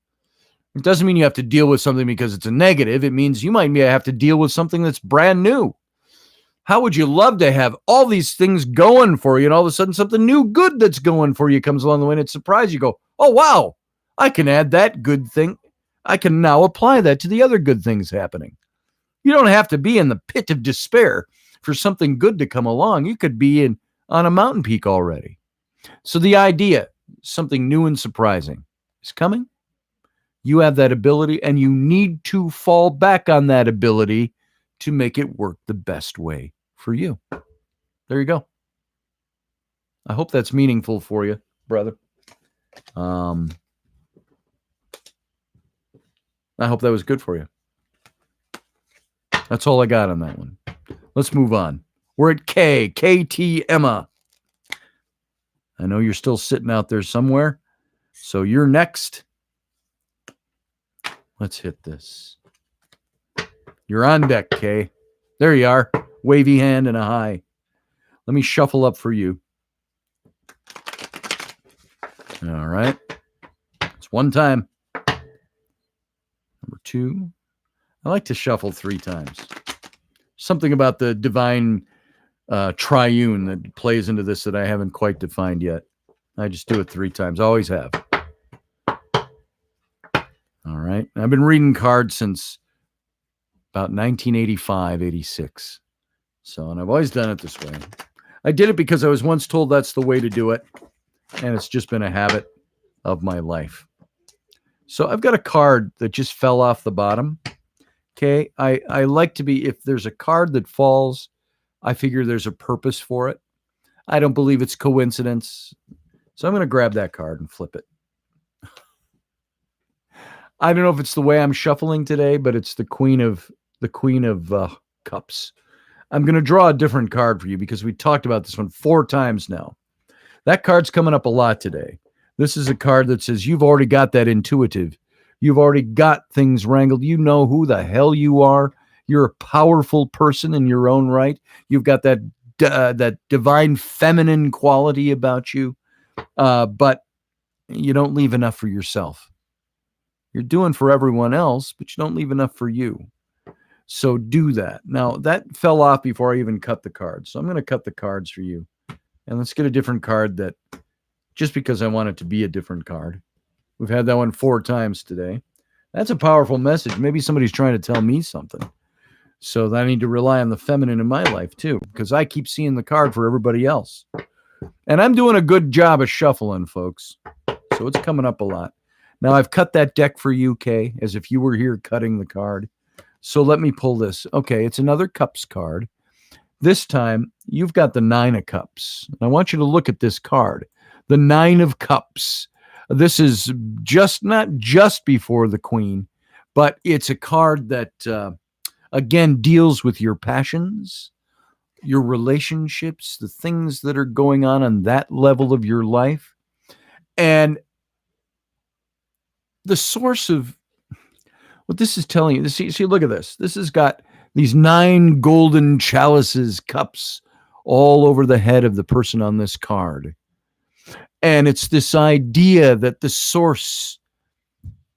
It doesn't mean you have to deal with something because it's a negative. It means you might have to deal with something that's brand new. How would you love to have all these things going for you, and all of a sudden something new good that's going for you comes along the way, and it surprises you. Go, oh, wow, I can add that good thing. I can now apply that to the other good things happening. You don't have to be in the pit of despair for something good to come along. You could be on a mountain peak already. So the idea, something new and surprising is coming. You have that ability, and you need to fall back on that ability to make it work the best way for you. There you go. I hope that's meaningful for you, brother. I hope that was good for you. That's all I got on that one. Let's move on. We're at KT Emma. I know you're still sitting out there somewhere, so you're next. Let's hit this. You're on deck, Kay. There you are. Wavy hand and a high. Let me shuffle up for you. All right. It's one time. Number 2. I like to shuffle 3 times. Something about the divine triune that plays into this that I haven't quite defined yet. I just do it 3 times. Always have. All right. I've been reading cards since about 1985, 86. So, and I've always done it this way. I did it because I was once told that's the way to do it. And it's just been a habit of my life. So I've got a card that just fell off the bottom. Okay. I like to be, if there's a card that falls, I figure there's a purpose for it. I don't believe it's coincidence. So I'm going to grab that card and flip it. I don't know if it's the way I'm shuffling today, but it's the Queen of Cups. I'm going to draw a different card for you because we talked about this one 4 times now. That card's coming up a lot today. This is a card that says you've already got that intuitive. You've already got things wrangled. You know who the hell you are. You're a powerful person in your own right. You've got that divine feminine quality about you, but you don't leave enough for yourself. You're doing for everyone else, but you don't leave enough for you. So do that. Now, that fell off before I even cut the cards. So I'm going to cut the cards for you. And let's get a different card that, just because I want it to be a different card. We've had that one 4 times today. That's a powerful message. Maybe somebody's trying to tell me something. So I need to rely on the feminine in my life too, because I keep seeing the card for everybody else. And I'm doing a good job of shuffling, folks. So it's coming up a lot. Now, I've cut that deck for you, Kay, as if you were here cutting the card. So let me pull this. Okay, it's another Cups card. This time, you've got the 9 of Cups. I want you to look at this card. The 9 of Cups. This is not just before the Queen, but it's a card that, again, deals with your passions, your relationships, the things that are going on that level of your life. And the source of what this is telling you, see, look at this. This has got these 9 golden chalices, cups, all over the head of the person on this card. And it's this idea that the source,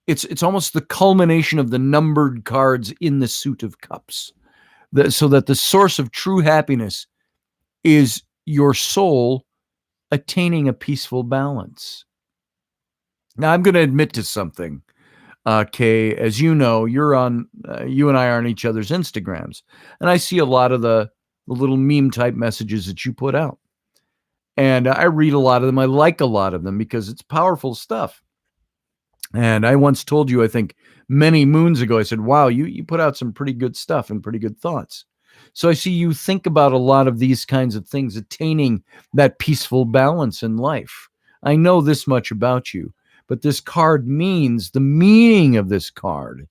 it's almost the culmination of the numbered cards in the suit of cups. So that the source of true happiness is your soul attaining a peaceful balance. Now, I'm going to admit to something, Kay. As you know, you and I are on each other's Instagrams, and I see a lot of the little meme type messages that you put out. And I read a lot of them. I like a lot of them because it's powerful stuff. And I once told you, I think many moons ago, I said, wow, you put out some pretty good stuff and pretty good thoughts. So I see you think about a lot of these kinds of things, attaining that peaceful balance in life. I know this much about you, but this card means, the meaning of this card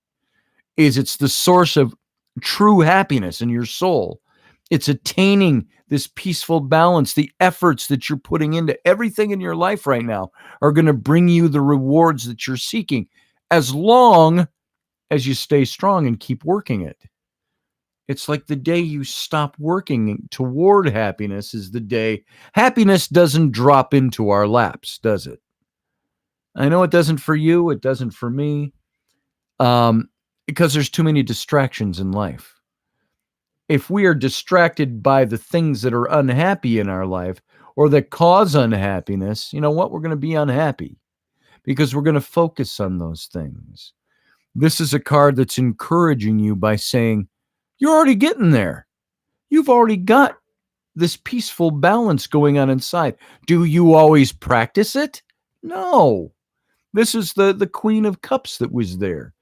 is it's the source of true happiness in your soul. It's attaining this peaceful balance. The efforts that you're putting into everything in your life right now are going to bring you the rewards that you're seeking. as long as you stay strong and keep working it. It's like the day you stop working toward happiness is the day happiness doesn't drop into our laps, does it? I know it doesn't for you. It doesn't for me. Because there's too many distractions in life. If we are distracted by the things that are unhappy in our life or that cause unhappiness, you know what? We're going to be unhappy because we're going to focus on those things. This is a card that's encouraging you by saying, you're already getting there. You've already got this peaceful balance going on inside. Do you always practice it? No. This is the Queen of Cups that was there.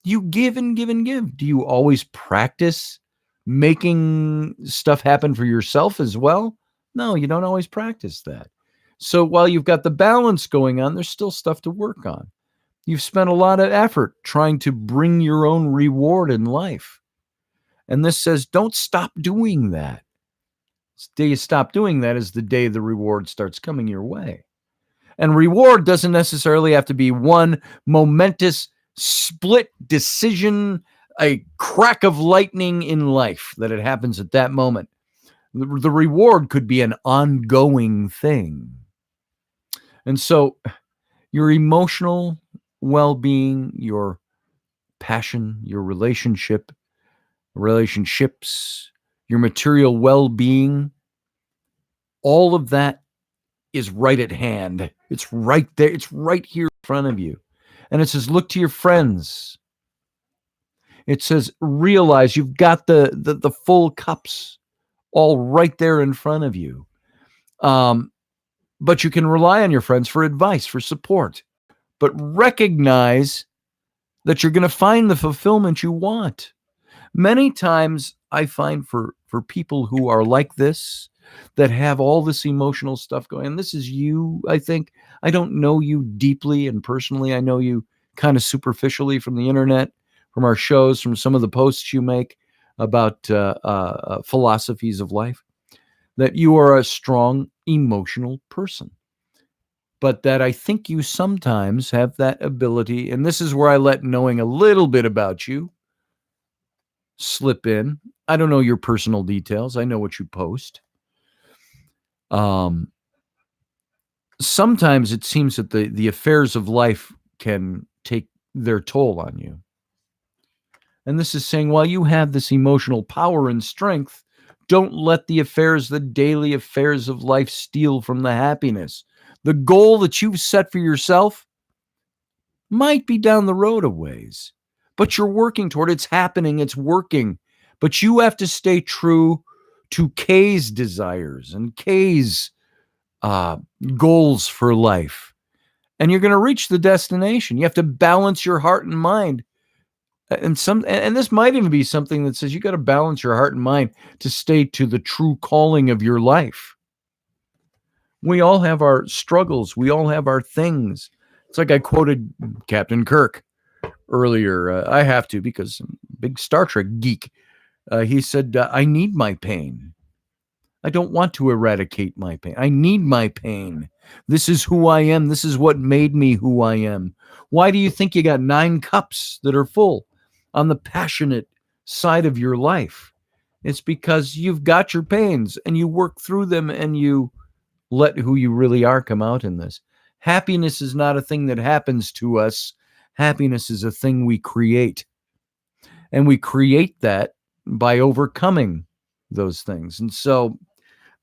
You give and give and give. Do you always practice making stuff happen for yourself as well? No, you don't always practice that. So while you've got the balance going on, there's still stuff to work on. You've spent a lot of effort trying to bring your own reward in life. And this says, don't stop doing that. The day you stop doing that is the day the reward starts coming your way. And reward doesn't necessarily have to be one momentous split decision, a crack of lightning in life that it happens at that moment. The reward could be an ongoing thing. And so your emotional well-being, your passion, your relationships, your material well-being, all of that is right at hand. It's right there. It's right here in front of you. And it says, look to your friends. It says, realize you've got the full cups all right there in front of you. But you can rely on your friends for advice, for support. But recognize that you're going to find the fulfillment you want. Many times I find for people who are like this, that have all this emotional stuff going, and this is you, I think. I don't know you deeply and personally. I know you kind of superficially from the internet, from our shows, from some of the posts you make about philosophies of life, that you are a strong emotional person. But that I think you sometimes have that ability, and this is where I let knowing a little bit about you slip in. I don't know your personal details. I know what you post. Sometimes it seems that the affairs of life can take their toll on you. And this is saying, while you have this emotional power and strength, don't let the daily affairs of life steal from the happiness. The goal that you've set for yourself might be down the road a ways, but you're working toward it. It's happening. It's working. But you have to stay true to Kay's desires and Kay's goals for life. And you're going to reach the destination. You have to balance your heart and mind. And this might even be something that says you got to balance your heart and mind to stay to the true calling of your life. We all have our struggles. We all have our things. It's like I quoted Captain Kirk earlier. I have to, because I'm a big Star Trek geek. He said, I need my pain. I don't want to eradicate my pain. I need my pain. This is who I am. This is what made me who I am. Why do you think you got 9 cups that are full on the passionate side of your life? It's because you've got your pains and you work through them and you let who you really are come out in this. Happiness is not a thing that happens to us. Happiness is a thing we create. And we create that by overcoming those things. And so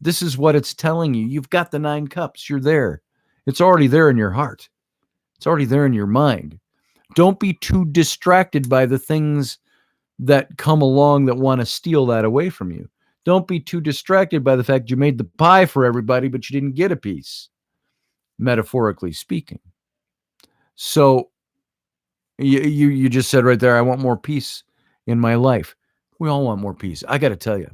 this is what it's telling you. You've got the 9 cups. You're there. It's already there in your heart. It's already there in your mind. Don't be too distracted by the things that come along that want to steal that away from you. Don't be too distracted by the fact you made the pie for everybody, but you didn't get a piece, metaphorically speaking. So you just said right there, I want more peace in my life. We all want more peace. I got to tell you,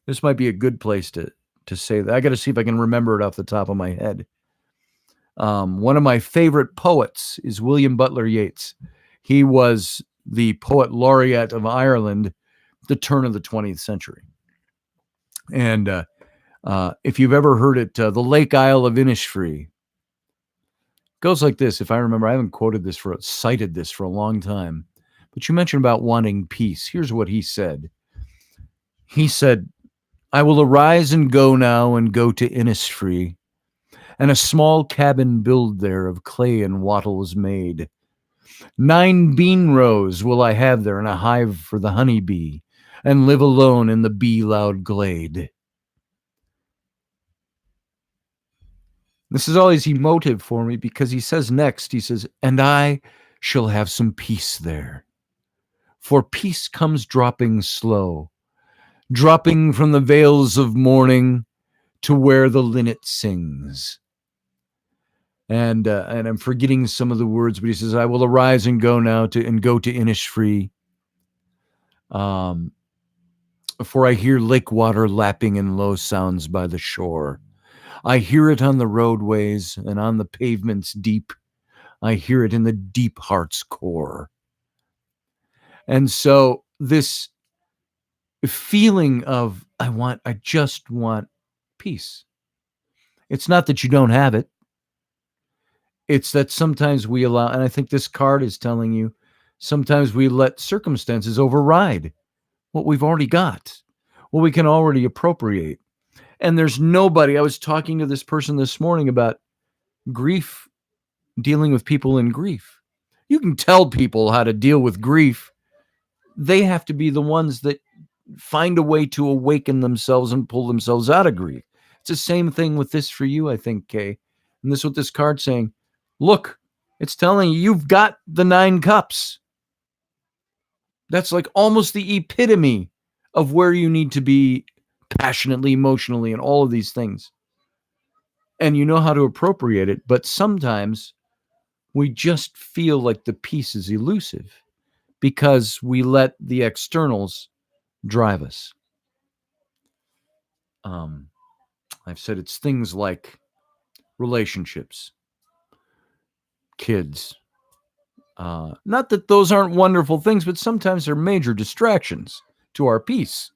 this might be a good place to say that. I got to see if I can remember it off the top of my head. One of my favorite poets is William Butler Yeats. He was the poet laureate of Ireland at the turn of the 20th century. And if you've ever heard it, the Lake Isle of Innisfree, Goes like this. If I remember, I haven't cited this for a long time, but you mentioned about wanting peace. Here's what he said. He said, I will arise and go now and go to Innisfree, and a small cabin build there of clay and wattles made. 9 bean rows will I have there, and a hive for the honey bee, and live alone in the bee-loud glade. This is always emotive for me because he says next, he says, and I shall have some peace there. For peace comes dropping slow, dropping from the vales of morning to where the linnet sings. And I'm forgetting some of the words, but he says, I will arise and go now to Innisfree. For I hear lake water lapping in low sounds by the shore. I hear it on the roadways and on the pavements deep. I hear it in the deep heart's core. And so this feeling of, I just want peace. It's not that you don't have it. It's that sometimes we allow, and I think this card is telling you, sometimes we let circumstances override what we've already got, what we can already appropriate. And there's nobody, I was talking to this person this morning about grief, dealing with people in grief. You can tell people how to deal with grief. They have to be the ones that find a way to awaken themselves and pull themselves out of grief. It's the same thing with this for you, I think, Kay. And this is what this card's saying. Look, it's telling you, you've got the 9 cups. That's like almost the epitome of where you need to be passionately, emotionally, and all of these things. And you know how to appropriate it, but sometimes we just feel like the peace is elusive because we let the externals drive us. I've said it's things like relationships, kids. Not that those aren't wonderful things, but sometimes they're major distractions to our peace.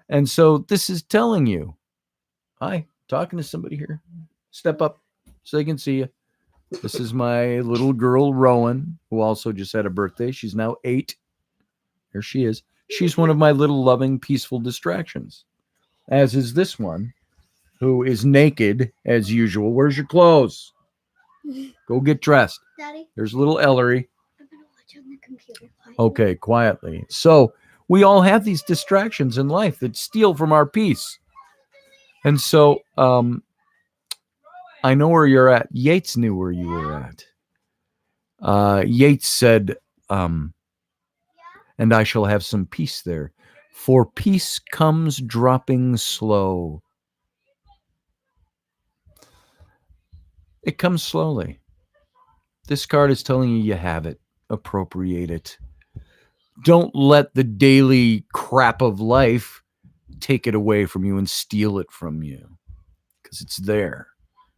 And so this is telling you, hi, talking to somebody here. Step up so they can see you. This is my little girl, Rowan, who also just had a birthday. She's now 8. Here she is. She's one of my little loving, peaceful distractions, as is this one, who is naked as usual. Where's your clothes? Go get dressed. Daddy, There's little Ellery. I'm going to watch on the computer. Okay, quietly. So we all have these distractions in life that steal from our peace. And so I know where you're at. Yates knew where you were at. Yates said, and I shall have some peace there. For peace comes dropping slow. It comes slowly. This card is telling you you have it. Appropriate it. Don't let the daily crap of life take it away from you and steal it from you. Because it's there.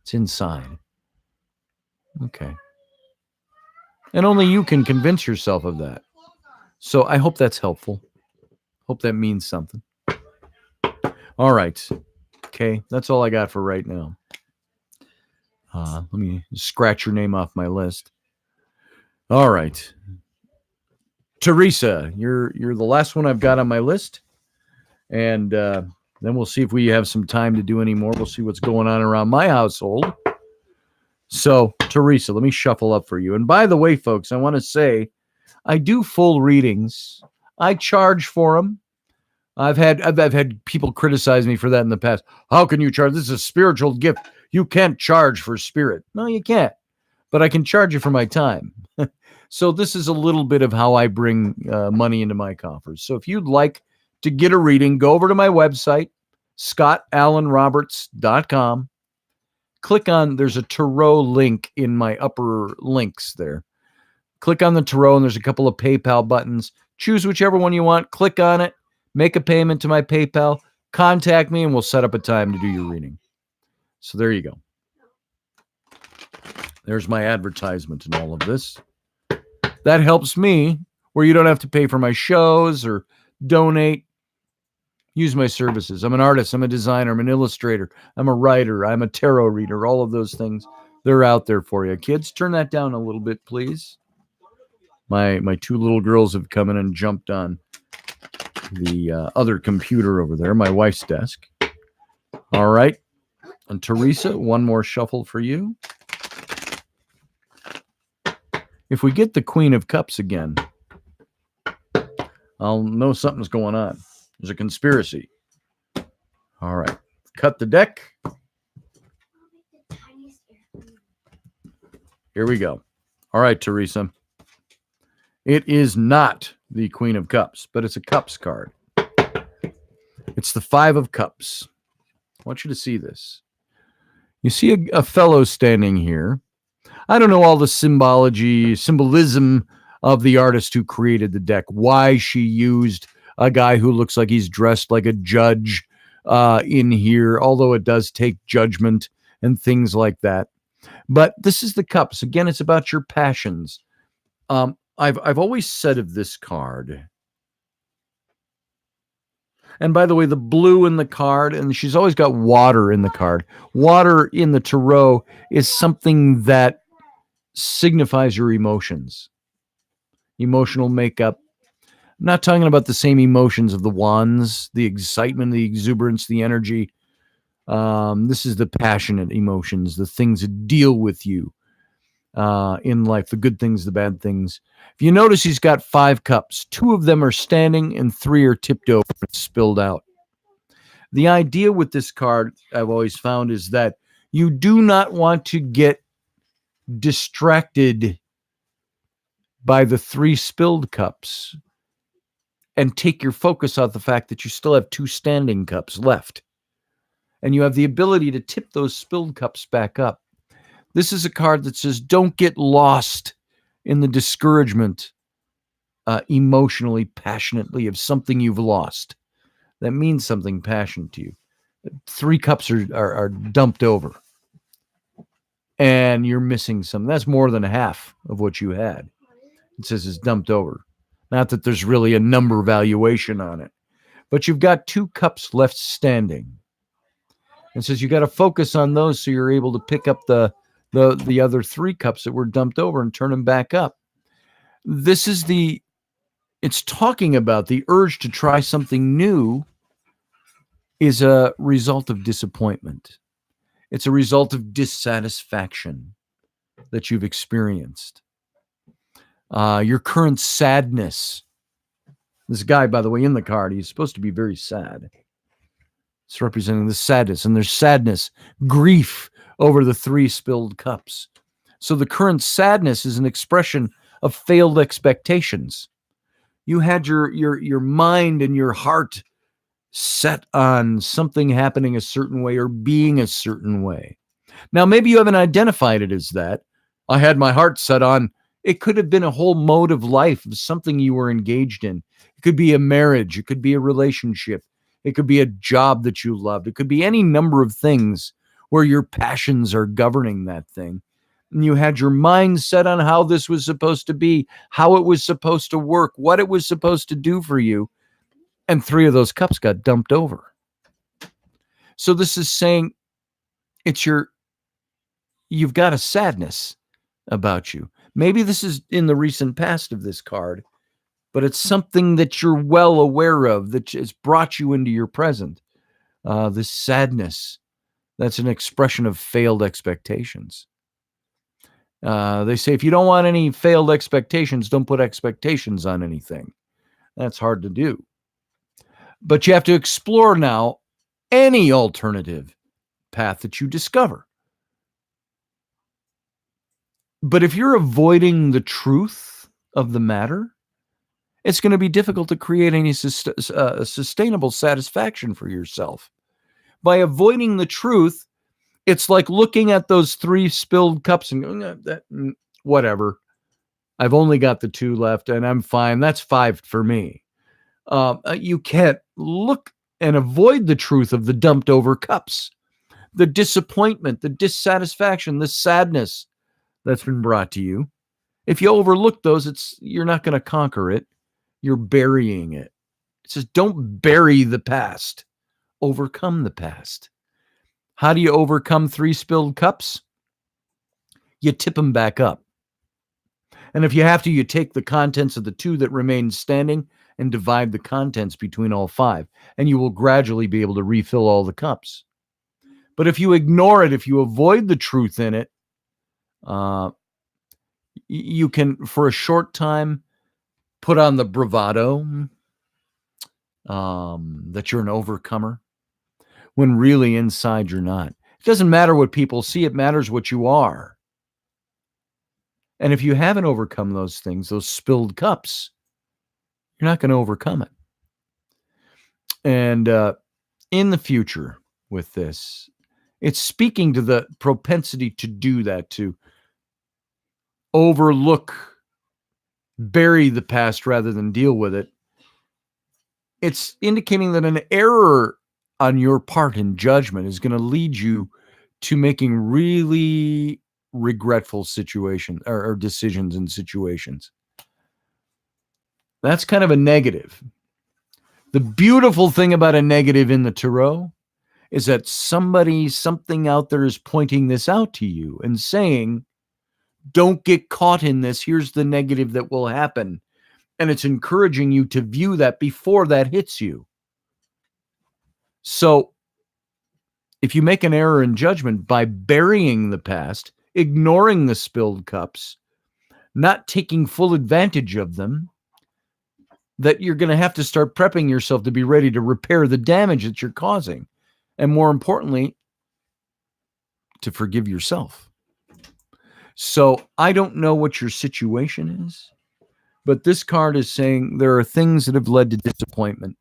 It's inside. Okay. And only you can convince yourself of that. So I hope that's helpful. Hope that means something. All right. Okay. That's all I got for right now. Let me scratch your name off my list. All right. Teresa, you're the last one I've got on my list. And then we'll see if we have some time to do any more. We'll see what's going on around my household. So, Teresa, let me shuffle up for you. And by the way, folks, I want to say I do full readings. I charge for them. I've had people criticize me for that in the past. How can you charge? This is a spiritual gift. You can't charge for spirit. No, you can't. But I can charge you for my time. So this is a little bit of how I bring money into my coffers. So if you'd like to get a reading, go over to my website, scottallenroberts.com. Click on, there's a Tarot link in my upper links there. Click on the Tarot, and there's a couple of PayPal buttons. Choose whichever one you want. Click on it. Make a payment to my PayPal. Contact me, and we'll set up a time to do your reading. So there you go. There's my advertisement and all of this. That helps me, where you don't have to pay for my shows or donate. Use my services. I'm an artist. I'm a designer. I'm an illustrator. I'm a writer. I'm a tarot reader. All of those things. They're out there for you. Kids, turn that down a little bit, please. My two little girls have come in and jumped on the other computer over there, my wife's desk. All right. And Teresa, one more shuffle for you. If we get the Queen of Cups again, I'll know something's going on. There's a conspiracy. All right. Cut the deck. Here we go. All right, Teresa. It is not the Queen of Cups, but it's a Cups card. It's the Five of Cups. I want you to see this. You see a fellow standing here. I don't know all the symbolism of the artist who created the deck, why she used a guy who looks like he's dressed like a judge in here, although it does take judgment and things like that. But this is the Cups. Again, it's about your passions. I've always said of this card, and by the way, the blue in the card, and she's always got water in the card. Water in the tarot is something that signifies your emotions, emotional makeup. I'm not talking about the same emotions of the wands, the excitement, the exuberance, the energy. This is the passionate emotions, the things that deal with you in life, the good things, the bad things. If you notice, he's got 5 cups. 2 of them are standing and 3 are tipped over and spilled out. The idea with this card, I've always found, is that you do not want to get distracted by the 3 spilled cups and take your focus off the fact that you still have 2 standing cups left. And you have the ability to tip those spilled cups back up. This is a card that says, don't get lost in the discouragement emotionally, passionately of something you've lost. That means something passionate to you. 3 cups are dumped over. And you're missing some. That's more than half of what you had. It says it's dumped over. Not that there's really a number valuation on it. But you've got 2 cups left standing. It says you got to focus on those so you're able to pick up the other 3 cups that were dumped over and turn them back up. It's talking about the urge to try something new is a result of disappointment. It's a result of dissatisfaction that you've experienced. Your current sadness. This guy, by the way, in the card, he's supposed to be very sad. It's representing the sadness, and there's sadness, grief over the 3 spilled cups. So the current sadness is an expression of failed expectations. You had your mind and your heart set on something happening a certain way or being a certain way. Now, maybe you haven't identified it as that. I had my heart set on. It could have been a whole mode of life, of something you were engaged in. It could be a marriage. It could be a relationship. It could be a job that you loved. It could be any number of things where your passions are governing that thing. And you had your mind set on how this was supposed to be, how it was supposed to work, what it was supposed to do for you. And 3 of those cups got dumped over. So this is saying you've got a sadness about you. Maybe this is in the recent past of this card, but it's something that you're well aware of that has brought you into your present. This sadness, that's an expression of failed expectations. They say if you don't want any failed expectations, don't put expectations on anything. That's hard to do. But you have to explore now any alternative path that you discover. But if you're avoiding the truth of the matter, it's going to be difficult to create any sustainable satisfaction for yourself. By avoiding the truth, it's like looking at those 3 spilled cups and going, whatever. I've only got the 2 left and I'm fine. That's 5 for me. You can't look and avoid the truth of the dumped over cups, the disappointment, the dissatisfaction, the sadness that's been brought to you. If you overlook those, you're not going to conquer it. You're burying it. It says, don't bury the past. Overcome the past. How do you overcome 3 spilled cups? you tip them back up. And if you have to, you take the contents of the 2 that remain standing and divide the contents between all 5, and you will gradually be able to refill all the cups. But if you ignore it, if you avoid the truth in it, you can, for a short time, put on the bravado that you're an overcomer, when really inside you're not. It doesn't matter what people see, it matters what you are. And if you haven't overcome those things, those spilled cups, you're not going to overcome it. And in the future with this, it's speaking to the propensity to do that, to overlook, bury the past rather than deal with it. It's indicating that an error on your part in judgment is going to lead you to making really regretful situations or decisions in situations. That's kind of a negative. The beautiful thing about a negative in the tarot is that something out there is pointing this out to you and saying, don't get caught in this. Here's the negative that will happen. And it's encouraging you to view that before that hits you. So if you make an error in judgment by burying the past, ignoring the spilled cups, not taking full advantage of them, that you're going to have to start prepping yourself to be ready to repair the damage that you're causing. And more importantly, to forgive yourself. So I don't know what your situation is, but this card is saying there are things that have led to disappointment,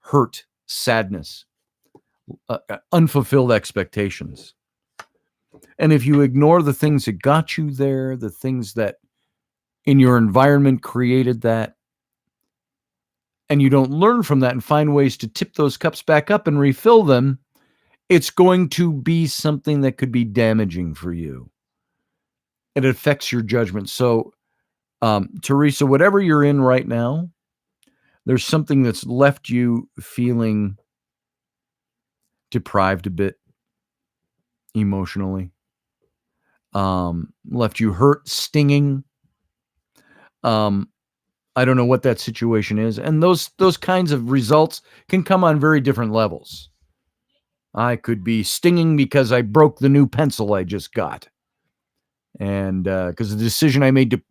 hurt, sadness, unfulfilled expectations. And if you ignore the things that got you there, the things that in your environment created that, and you don't learn from that and find ways to tip those cups back up and refill them, it's going to be something that could be damaging for you. It affects your judgment. So, Teresa, whatever you're in right now, there's something that's left you feeling deprived a bit emotionally, left you hurt, stinging. I don't know what that situation is. And those kinds of results can come on very different levels. I could be stinging because I broke the new pencil I just got. And because the decision I made to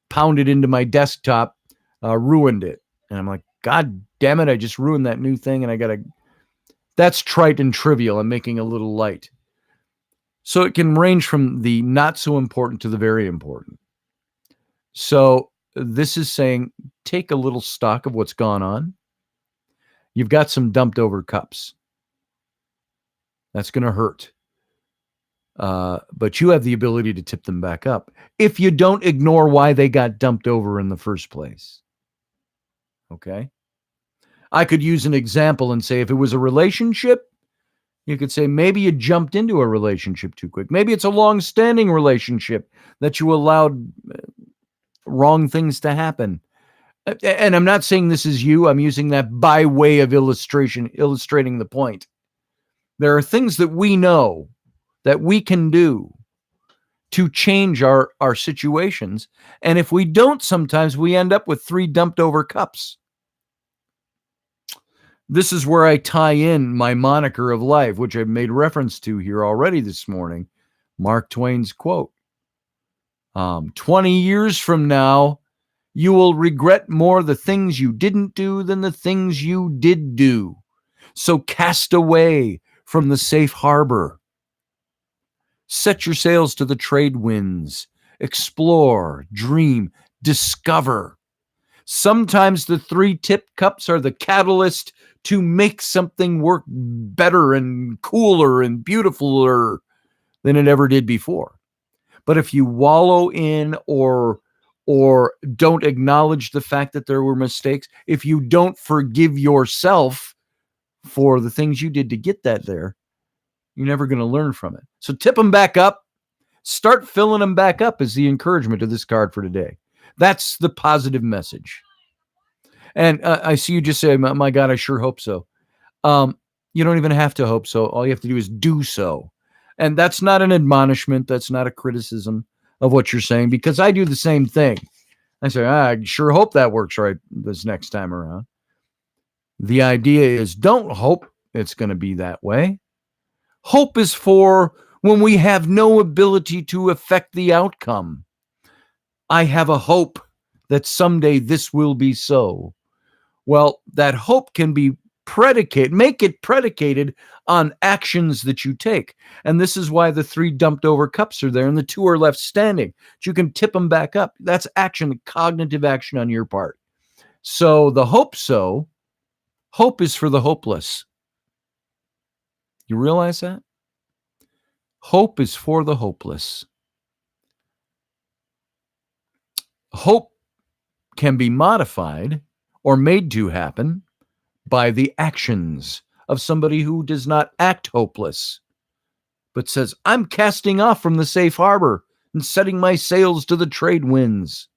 pound it into my desktop ruined it. And I'm like, God damn it, I just ruined that new thing. And that's trite and trivial. I'm making a little light. So it can range from the not so important to the very important. So this is saying, take a little stock of what's gone on. You've got some dumped over cups. That's going to hurt. But you have the ability to tip them back up if you don't ignore why they got dumped over in the first place. Okay? I could use an example and say, if it was a relationship, you could say maybe you jumped into a relationship too quick. Maybe it's a long-standing relationship that you allowed wrong things to happen. And I'm not saying this is you. I'm using that by way of illustration, illustrating the point. There are things that we know that we can do to change our situations. And if we don't, sometimes we end up with 3 dumped over cups. This is where I tie in my moniker of life, which I've made reference to here already this morning. Mark Twain's quote. 20 years from now, you will regret more the things you didn't do than the things you did do. So cast away from the safe harbor. Set your sails to the trade winds. Explore, dream, discover. Sometimes the 3 tipped cups are the catalyst to make something work better and cooler and beautifuler than it ever did before. But if you wallow in or don't acknowledge the fact that there were mistakes, if you don't forgive yourself for the things you did to get that there, you're never going to learn from it. So tip them back up. Start filling them back up is the encouragement of this card for today. That's the positive message. And I see you just say, my God, I sure hope so. You don't even have to hope so. All you have to do is do so. And that's not an admonishment. That's not a criticism of what you're saying, because I do the same thing. I say, I sure hope that works right this next time around. The idea is, don't hope it's going to be that way. Hope is for when we have no ability to affect the outcome. I have a hope that someday this will be so. Well, that hope can be make it predicated on actions that you take. And this is why the 3 dumped over cups are there and the 2 are left standing. You can tip them back up. That's action, cognitive action on your part. So the hope is for the hopeless. You realize that? Hope is for the hopeless. Hope can be modified or made to happen by the actions of somebody who does not act hopeless, but says, I'm casting off from the safe harbor and setting my sails to the trade winds.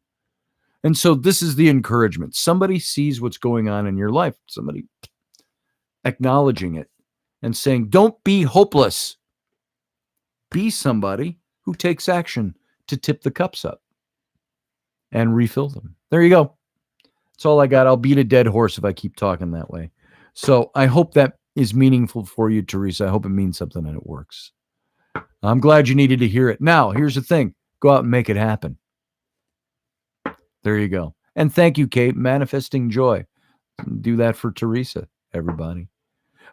And so this is the encouragement. Somebody sees what's going on in your life, somebody acknowledging it and saying, don't be hopeless. Be somebody who takes action to tip the cups up and refill them. There you go. That's all I got. I'll beat a dead horse if I keep talking that way. So I hope that is meaningful for you, Teresa. I hope it means something and it works. I'm glad you needed to hear it. Now, here's the thing. Go out and make it happen. There you go. And thank you, Kate. Manifesting joy. Do that for Teresa, everybody.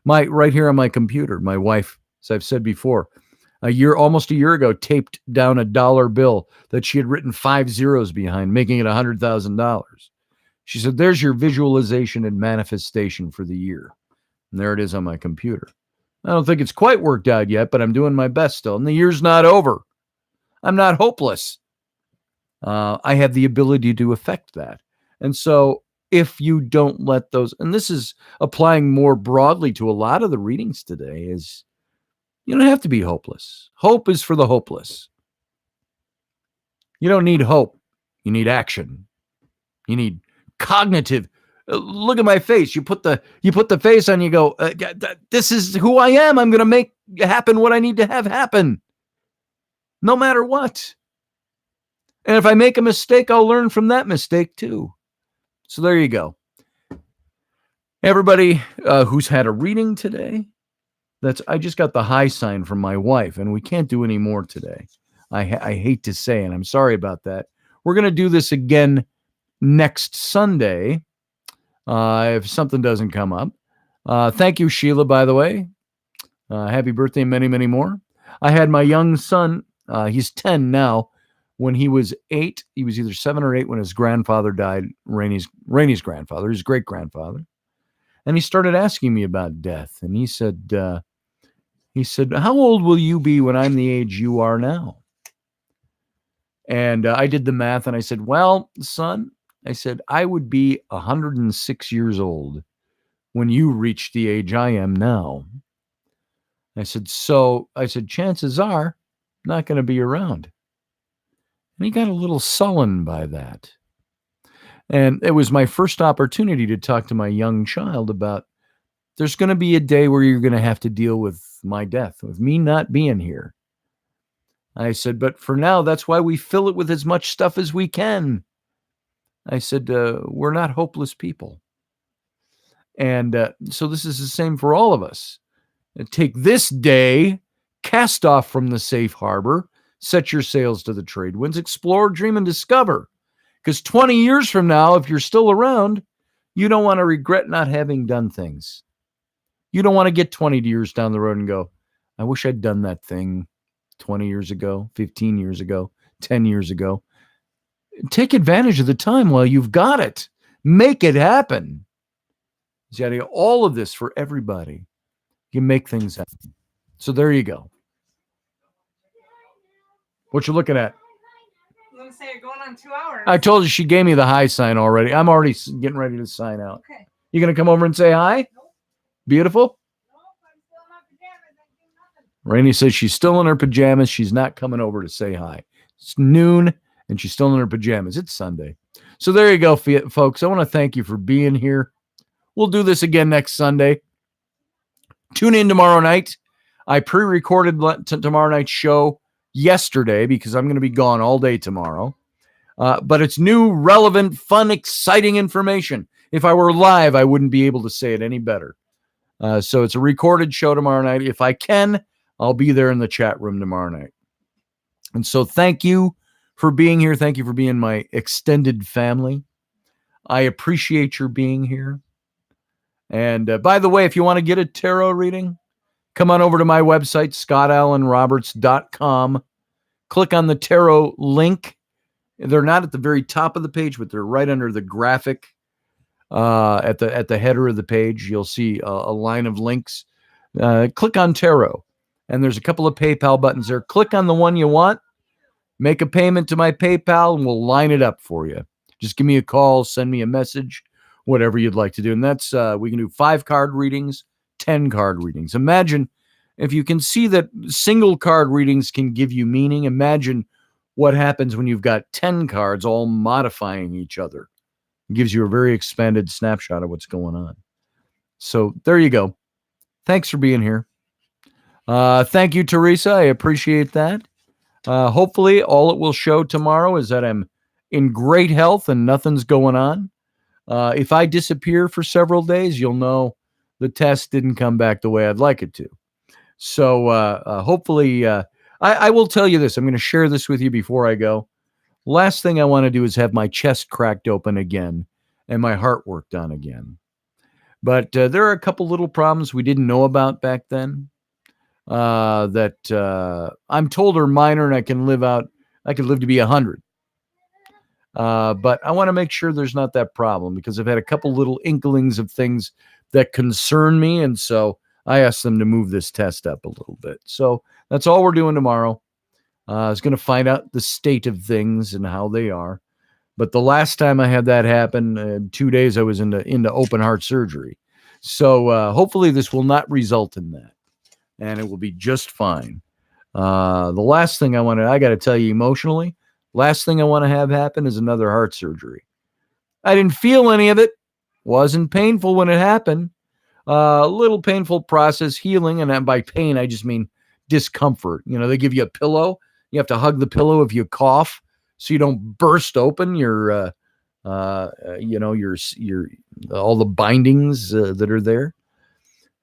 Right here on my computer, my wife, as I've said before, almost a year ago, taped down a dollar bill that she had written 5 zeros behind, making it $100,000. She said, there's your visualization and manifestation for the year. And there it is on my computer. I don't think it's quite worked out yet, but I'm doing my best still. And the year's not over. I'm not hopeless. I have the ability to affect that. And so if you don't let those, and this is applying more broadly to a lot of the readings today, is you don't have to be hopeless. Hope is for the hopeless. You don't need hope. You need action. You need cognitive. Look at my face. You put the face on, you go, this is who I am. I'm going to make happen what I need to have happen, no matter what. And if I make a mistake, I'll learn from that mistake too. So there you go. Everybody who's had a reading today, I just got the high sign from my wife, and we can't do any more today. I hate to say, and I'm sorry about that. We're going to do this again next Sunday if something doesn't come up. Thank you, Sheila, by the way. Happy birthday and many, many more. I had my young son, he's 10 now. When he was 8, he was either 7 or 8 when his grandfather died, Rainey's grandfather, his great-grandfather. And he started asking me about death. And he said, how old will you be when I'm the age you are now? And I did the math and I said, well, son, I said, I would be 106 years old when you reach the age I am now. I said, chances are I'm not going to be around. And he got a little sullen by that. And it was my first opportunity to talk to my young child about, there's going to be a day where you're going to have to deal with my death, with me not being here. I said, but for now, that's why we fill it with as much stuff as we can. I said, we're not hopeless people. And so this is the same for all of us. Take this day, cast off from the safe harbor, set your sails to the trade winds, explore, dream, and discover. Because 20 years from now, if you're still around, you don't want to regret not having done things. You don't want to get 20 years down the road and go, I wish I'd done that thing 20 years ago, 15 years ago, 10 years ago. Take advantage of the time while you've got it. Make it happen. All of this for everybody. You make things happen. So there you go. What you looking at? I'm going to say you're going on 2 hours. I told you she gave me the high sign already. I'm already getting ready to sign out. Okay. You going to come over and say hi? Nope. Beautiful? Nope, I'm still in my pajamas. I do nothing. Rainey says she's still in her pajamas. She's not coming over to say hi. It's noon, and she's still in her pajamas. It's Sunday. So there you go, folks. I want to thank you for being here. We'll do this again next Sunday. Tune in tomorrow night. I pre-recorded tomorrow night's show yesterday because I'm going to be gone all day tomorrow. But it's new, relevant, fun, exciting information. If I were live, I wouldn't be able to say it any better. So it's a recorded show tomorrow night. If I can, I'll be there in the chat room tomorrow night. And so thank you for being here. Thank you for being my extended family. I appreciate your being here. And by the way, if you want to get a tarot reading, come on over to my website, scottallenroberts.com. Click on the tarot link. They're not at the very top of the page, but they're right under the graphic at the header of the page. You'll see a line of links. Click on tarot, and there's a couple of PayPal buttons there. Click on the one you want. Make a payment to my PayPal, and we'll line it up for you. Just give me a call, send me a message, whatever you'd like to do. And that's we can do 5-card readings, 10-card readings. Imagine if you can see that single card readings can give you meaning. Imagine what happens when you've got 10 cards all modifying each other. It gives you a very expanded snapshot of what's going on. So there you go. Thanks for being here. Thank you, Teresa. I appreciate that. Hopefully all it will show tomorrow is that I'm in great health and nothing's going on. If I disappear for several days, you'll know the test didn't come back the way I'd like it to. So hopefully, I will tell you this. I'm going to share this with you before I go. Last thing I want to do is have my chest cracked open again and my heart worked on again. But there are a couple little problems we didn't know about back then that I'm told are minor, and I could live to be 100. But I want to make sure there's not that problem because I've had a couple little inklings of things that concern me. And so I asked them to move this test up a little bit. So that's all we're doing tomorrow. I was going to find out the state of things and how they are. But the last time I had that happen, 2 days, I was into open heart surgery. So hopefully this will not result in that. And it will be just fine. The last thing I got to tell you emotionally, last thing I want to have happen is another heart surgery. I didn't feel any of it. Wasn't painful when it happened. A little painful process, healing. And by pain, I just mean discomfort. You know, they give you a pillow. You have to hug the pillow if you cough so you don't burst open your all the bindings that are there.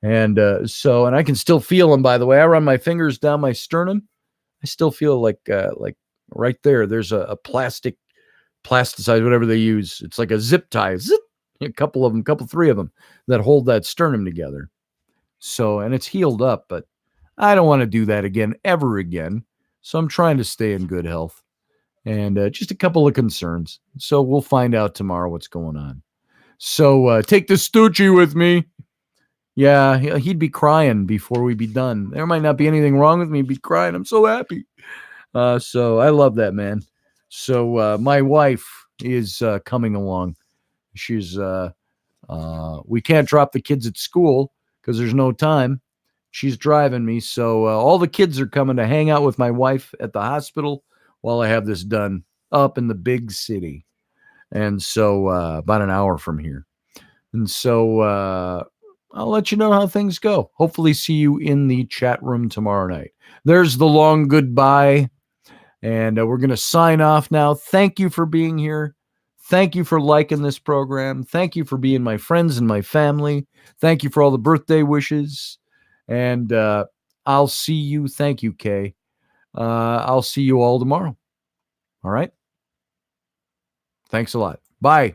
And and I can still feel them, by the way. I run my fingers down my sternum. I still feel like right there. There's a plasticized, whatever they use. It's like a zip tie. Zip, three of them that hold that sternum together. So, and it's healed up, but I don't want to do that again, ever again. So I'm trying to stay in good health and just a couple of concerns. So we'll find out tomorrow what's going on. So take the Stoochie with me. Yeah, he'd be crying before we be done. There might not be anything wrong with me. He'd be crying. I'm so happy. So I love that, man. So my wife is coming along. She's we can't drop the kids at school because there's no time. She's driving me. So all the kids are coming to hang out with my wife at the hospital while I have this done up in the big city. And so about an hour from here. And so I'll let you know how things go. Hopefully see you in the chat room tomorrow night. There's the long goodbye. And we're going to sign off now. Thank you for being here. Thank you for liking this program. Thank you for being my friends and my family. Thank you for all the birthday wishes. And I'll see you. Thank you, Kay. I'll see you all tomorrow. All right. Thanks a lot. Bye.